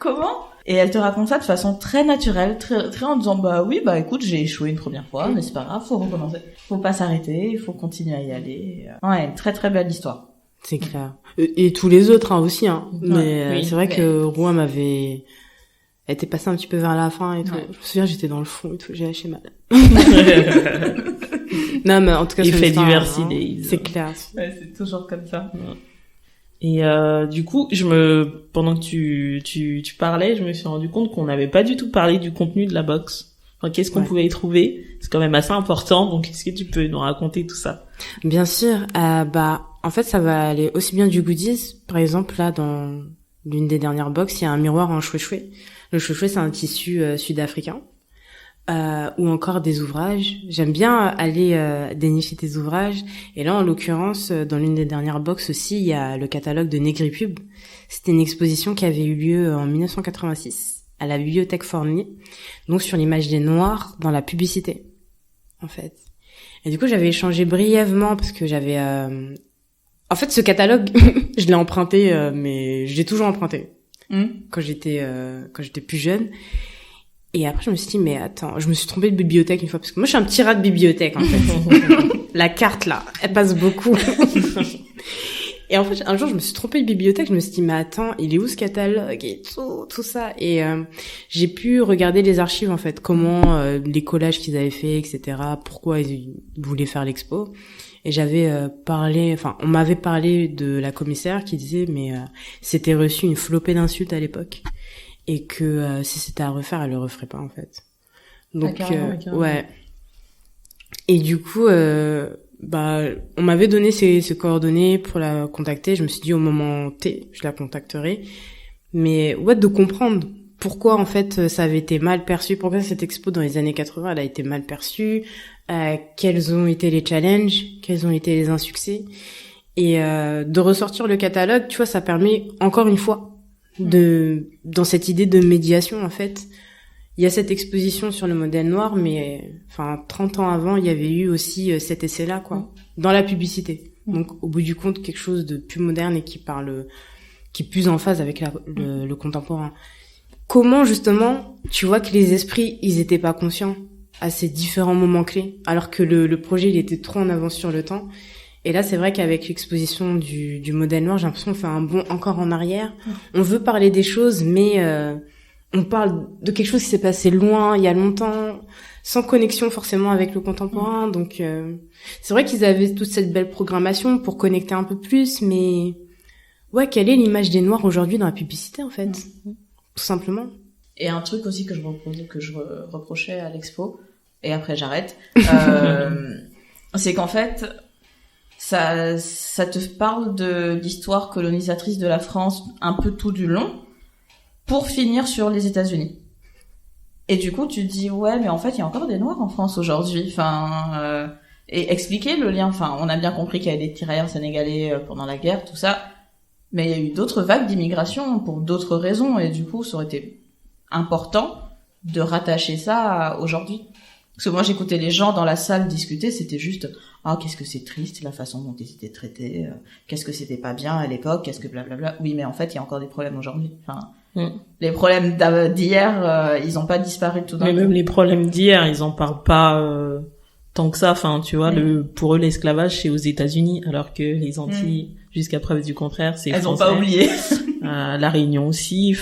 Comment? Et elle te raconte ça de façon très naturelle, très en disant, bah oui, bah écoute, j'ai échoué une première fois, mais c'est pas grave, faut recommencer. Faut pas s'arrêter, il faut continuer à y aller. Ouais, une très très belle histoire. C'est clair. Et tous les autres aussi, hein. Mais oui, c'est vrai que Rouen elle était passée un petit peu vers la fin et tout. Ouais. Je me souviens, j'étais dans le fond et tout, j'ai lâché mal. Non, mais en tout cas, il fait Diversity Days. C'est clair. Ouais, c'est toujours comme ça. Et du coup, pendant que tu parlais, je me suis rendu compte qu'on n'avait pas du tout parlé du contenu de la box. Enfin, qu'est-ce qu'on pouvait y trouver? C'est quand même assez important, donc est-ce que tu peux nous raconter tout ça? Bien sûr. En fait, ça va aller aussi bien du goodies. Par exemple, là, dans l'une des dernières box, il y a un miroir en choué-choué. Le choué-choué, c'est un tissu sud-africain. Ou encore des ouvrages. J'aime bien aller dénicher tes ouvrages. Et là, en l'occurrence, dans l'une des dernières box aussi, il y a le catalogue de Négripub. C'était une exposition qui avait eu lieu en 1986 à la bibliothèque Fournier, donc sur l'image des Noirs dans la publicité, en fait. Et du coup, j'avais échangé brièvement parce que j'avais... En fait, ce catalogue, je l'ai emprunté, mais je l'ai toujours emprunté quand j'étais plus jeune. Et après, je me suis dit, mais attends, je me suis trompée de bibliothèque une fois, parce que moi, je suis un petit rat de bibliothèque, en fait. La carte, là, elle passe beaucoup. Et en fait, un jour, je me suis trompée de bibliothèque, je me suis dit, mais attends, il est où ce catalogue et tout ça. Et j'ai pu regarder les archives, en fait, comment les collages qu'ils avaient fait, etc., pourquoi ils voulaient faire l'expo. Et j'avais on m'avait parlé de la commissaire qui disait, mais c'était reçu une flopée d'insultes à l'époque. Et que si c'était à refaire, elle le referait pas, en fait. Donc, carrément. Ouais. Et du coup, on m'avait donné ses coordonnées pour la contacter. Je me suis dit, au moment T, je la contacterai. Mais, de comprendre pourquoi, en fait, ça avait été mal perçu. Pourquoi cette expo, dans les années 80, elle a été mal perçue. Quels ont été les challenges. Quels ont été les insuccès. Et de ressortir le catalogue, tu vois, ça permet, encore une fois, dans cette idée de médiation, en fait, il y a cette exposition sur le modèle noir, mais 30 ans avant, il y avait eu aussi cet essai-là, quoi, dans la publicité. Donc, au bout du compte, quelque chose de plus moderne et qui est plus en phase avec le contemporain. Comment, justement, tu vois que les esprits, ils étaient pas conscients à ces différents moments clés, alors que le projet, il était trop en avance sur le temps. Et là, c'est vrai qu'avec l'exposition du modèle noir, j'ai l'impression qu'on fait un bond encore en arrière. On veut parler des choses, mais on parle de quelque chose qui s'est passé loin, il y a longtemps, sans connexion forcément avec le contemporain. Donc, c'est vrai qu'ils avaient toute cette belle programmation pour connecter un peu plus, mais quelle est l'image des Noirs aujourd'hui dans la publicité, en fait, tout simplement. Et un truc aussi que je reprochais à l'expo, et après j'arrête, c'est qu'en fait... Ça te parle de l'histoire colonisatrice de la France un peu tout du long pour finir sur les États-Unis. Et du coup, tu te dis mais en fait, il y a encore des Noirs en France aujourd'hui. Et expliquer le lien. On a bien compris qu'il y avait des tirailleurs sénégalais pendant la guerre, tout ça, mais il y a eu d'autres vagues d'immigration pour d'autres raisons. Et du coup, ça aurait été important de rattacher ça à aujourd'hui. Parce que moi, j'écoutais les gens dans la salle discuter, c'était juste qu'est-ce que c'est triste la façon dont ils étaient traités, qu'est-ce que c'était pas bien à l'époque, qu'est-ce que blablabla. Oui, mais en fait, il y a encore des problèmes aujourd'hui. Les problèmes d'hier, ils ont pas disparu tout d'un coup. Mais même les problèmes d'hier, ils en parlent pas tant que ça. Tu vois, pour eux, l'esclavage, c'est aux États-Unis, alors que les Antilles, jusqu'à preuve du contraire, c'est elles français. ont pas oublié. La Réunion aussi.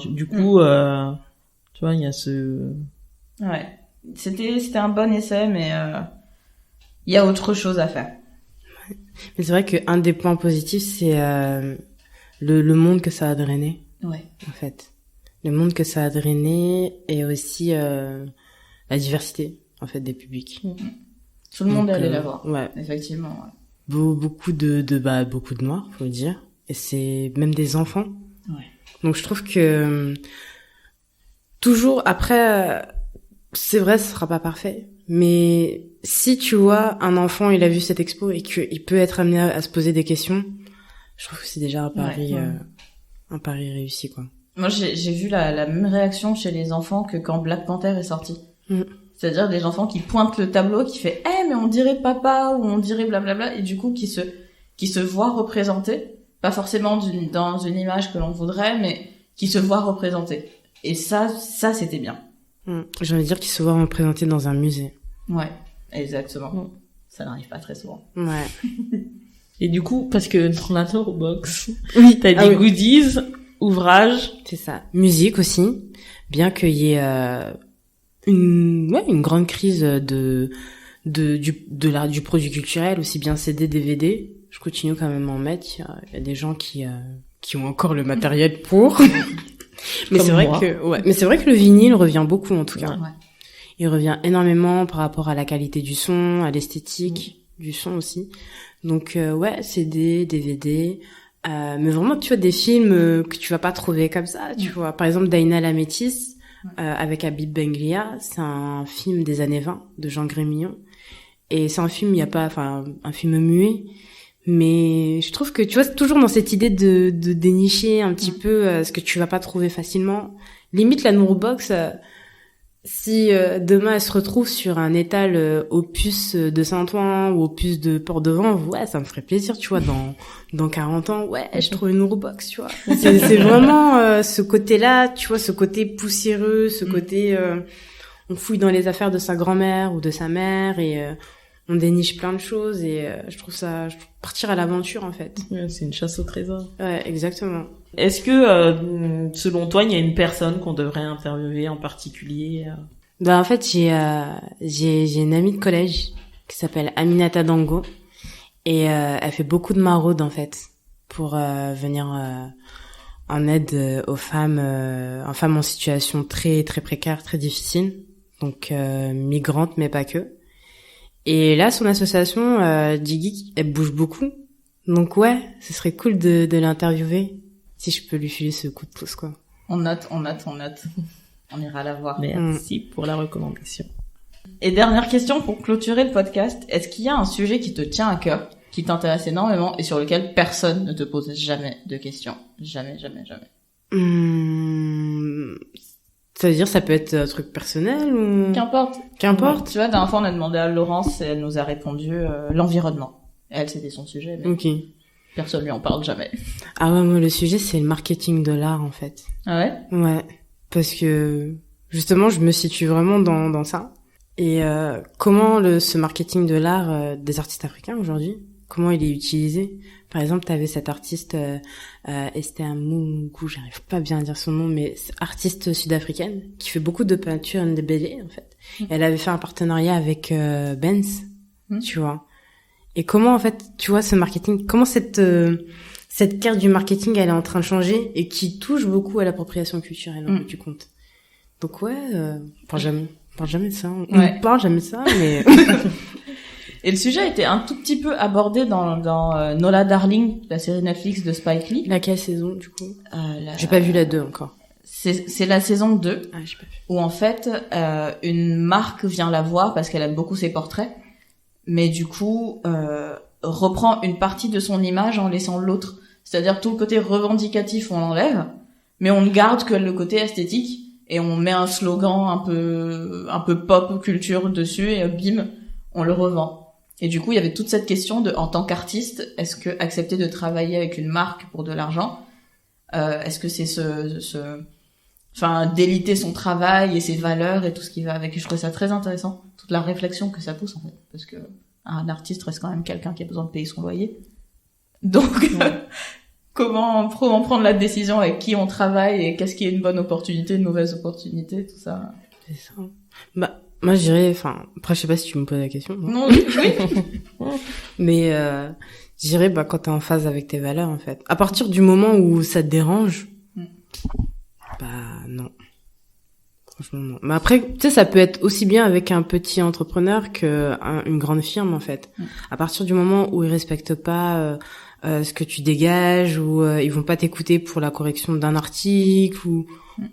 Du coup, tu vois, il y a ce... Ouais. C'était un bon essai, mais il y a autre chose à faire. Mais c'est vrai qu'un des points positifs, c'est le monde que ça a drainé. Ouais. En fait, le monde que ça a drainé et aussi la diversité en fait des publics. Tout le monde est allé la voir. Ouais. Effectivement. Ouais. Beaucoup de noirs, faut le dire, et c'est même des enfants. Ouais. Donc je trouve que toujours après. C'est vrai, ce sera pas parfait. Mais si tu vois un enfant, il a vu cette expo et qu'il peut être amené à se poser des questions, je trouve que c'est déjà un pari réussi, quoi. Moi, j'ai vu la même réaction chez les enfants que quand Black Panther est sorti. C'est-à-dire des enfants qui pointent le tableau, qui fait mais on dirait papa ou on dirait blablabla, et du coup qui se voient représentés, pas forcément dans une image que l'on voudrait, mais qui se voient représentés. Et ça c'était bien. J'ai envie de dire qu'ils se voient représentés dans un musée. Ouais, exactement. Ça n'arrive pas très souvent. Ouais. Et du coup, parce que dans la box, t'as dit goodies, ouvrages. C'est ça. Musique aussi. Bien qu'il y ait une grande crise du produit culturel, aussi bien CD, DVD. Je continue quand même à en mettre. Il y a des gens qui ont encore le matériel pour. Mais c'est vrai que le vinyle revient beaucoup, en tout cas. Ouais. Il revient énormément par rapport à la qualité du son, à l'esthétique du son aussi. Donc ouais, CD, DVD, mais vraiment tu vois des films que tu vas pas trouver comme ça, tu vois. Par exemple Daina la métisse avec Habib Benglia, c'est un film des années 20 de Jean Grémillon. Et c'est un film, il y a pas, enfin, un film muet. Mais je trouve que, tu vois, c'est toujours dans cette idée de dénicher un petit peu ce que tu vas pas trouver facilement. Limite, la Nourbox, si demain elle se retrouve sur un étal Opus de Saint-Ouen ou Opus de Port-de-Vent, ouais, ça me ferait plaisir, tu vois, dans 40 ans, ouais, je trouve une Nourbox, tu vois. C'est vraiment ce côté-là, tu vois, ce côté poussiéreux, ce côté on fouille dans les affaires de sa grand-mère ou de sa mère et on déniche plein de choses et je trouve partir à l'aventure en fait. Ouais, c'est une chasse au trésor. Ouais, exactement. Est-ce que selon toi, il y a une personne qu'on devrait interviewer en particulier Bah en fait, j'ai une amie de collège qui s'appelle Aminata Dango et elle fait beaucoup de maraudes en fait pour venir en aide aux femmes en situation très très précaire, très difficile. Donc migrantes mais pas que. Et là, son association, Digi, elle bouge beaucoup. Donc ouais, ce serait cool de l'interviewer. Si je peux lui filer ce coup de pouce, quoi. On note. On ira la voir. Merci pour la recommandation. Et dernière question pour clôturer le podcast. Est-ce qu'il y a un sujet qui te tient à cœur, qui t'intéresse énormément et sur lequel personne ne te pose jamais de questions? Jamais. Ça veut dire ça peut être un truc personnel ou... Qu'importe. Tu vois, la dernière fois, on a demandé à Laurence et elle nous a répondu l'environnement. Elle, c'était son sujet, mais ok. Personne lui en parle jamais. Ah ouais, moi, le sujet, c'est le marketing de l'art, en fait. Ah ouais? Ouais. Parce que, justement, je me situe vraiment dans ça. Et comment ce marketing de l'art des artistes africains, aujourd'hui, comment il est utilisé? Par exemple, t'avais cette artiste Esther Moukou, j'arrive pas bien à dire son nom, mais artiste sud-africaine qui fait beaucoup de peinture ndébélé en fait. Elle avait fait un partenariat avec Benz, tu vois. Et comment en fait, tu vois, ce marketing, comment cette carte du marketing elle est en train de changer et qui touche beaucoup à l'appropriation culturelle en fait, du compte. Donc ouais, on parle jamais de ça. On parle jamais de ça, mais Et le sujet a été un tout petit peu abordé dans Nola Darling, la série Netflix de Spike Lee. Laquelle saison, du coup? J'ai pas vu la 2 encore. C'est la saison 2. Ah, j'ai pas vu. Où en fait, une marque vient la voir parce qu'elle aime beaucoup ses portraits. Mais du coup, reprend une partie de son image en laissant l'autre. C'est-à-dire tout le côté revendicatif, on l'enlève. Mais on ne garde que le côté esthétique. Et on met un slogan un peu pop culture dessus et bim, on le revend. Et du coup, il y avait toute cette question en tant qu'artiste, est-ce que accepter de travailler avec une marque pour de l'argent, est-ce que c'est déliter son travail et ses valeurs et tout ce qui va avec. Et je trouve ça très intéressant, toute la réflexion que ça pousse en fait, parce que un artiste reste quand même quelqu'un qui a besoin de payer son loyer. Donc, comment prendre la décision avec qui on travaille et qu'est-ce qui est une bonne opportunité, une mauvaise opportunité, tout ça. C'est ça. Bah, moi, je dirais, après, je sais pas si tu me poses la question. Non, oui. Mais, je dirais, quand t'es en phase avec tes valeurs, en fait. À partir du moment où ça te dérange, non. Franchement, non. Mais après, tu sais, ça peut être aussi bien avec un petit entrepreneur une grande firme, en fait. À partir du moment où ils respectent pas, ce que tu dégages ou ils vont pas t'écouter pour la correction d'un article ou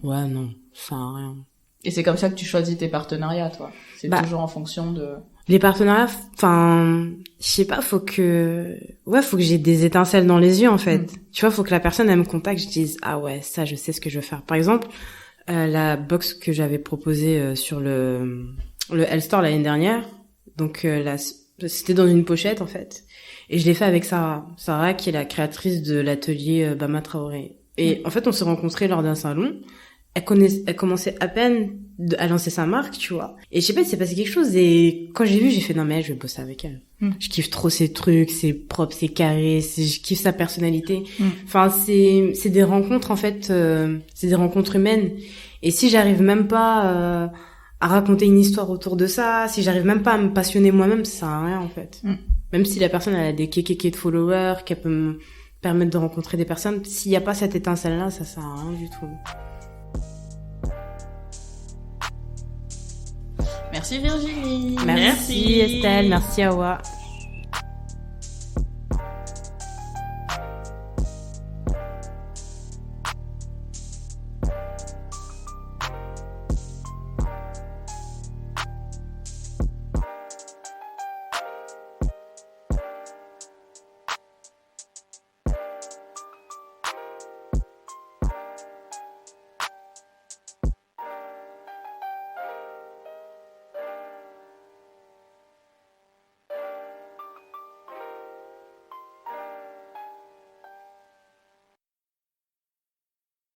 ouais non ça sert à rien. Et c'est comme ça que tu choisis tes partenariats, toi. C'est toujours en fonction de les partenariats. Je sais pas, faut que j'ai des étincelles dans les yeux en fait. Tu vois, faut que la personne elle me contacte, je dise ah ouais ça je sais ce que je veux faire. Par exemple la box que j'avais proposée sur le L Store l'année dernière, donc c'était dans une pochette en fait. Et je l'ai fait avec Sarah qui est la créatrice de l'atelier Bama Traoré. Et en fait, on s'est rencontrés lors d'un salon. Elle commençait à peine à lancer sa marque, tu vois. Et je sais pas, il s'est passé quelque chose. Et quand j'ai vu, j'ai fait non mais je vais bosser avec elle. Je kiffe trop ses trucs, c'est propre, c'est carré, je kiffe sa personnalité. Enfin, c'est des rencontres en fait, c'est des rencontres humaines. Et si j'arrive même pas à raconter une histoire autour de ça, si j'arrive même pas à me passionner moi-même, ça sert à rien en fait. Même si la personne elle a des kékékés de followers, qu'elle peut me permettre de rencontrer des personnes, s'il y a pas cette étincelle-là, ça sert à rien du tout. Merci Virginie. Merci Estelle, merci Awa.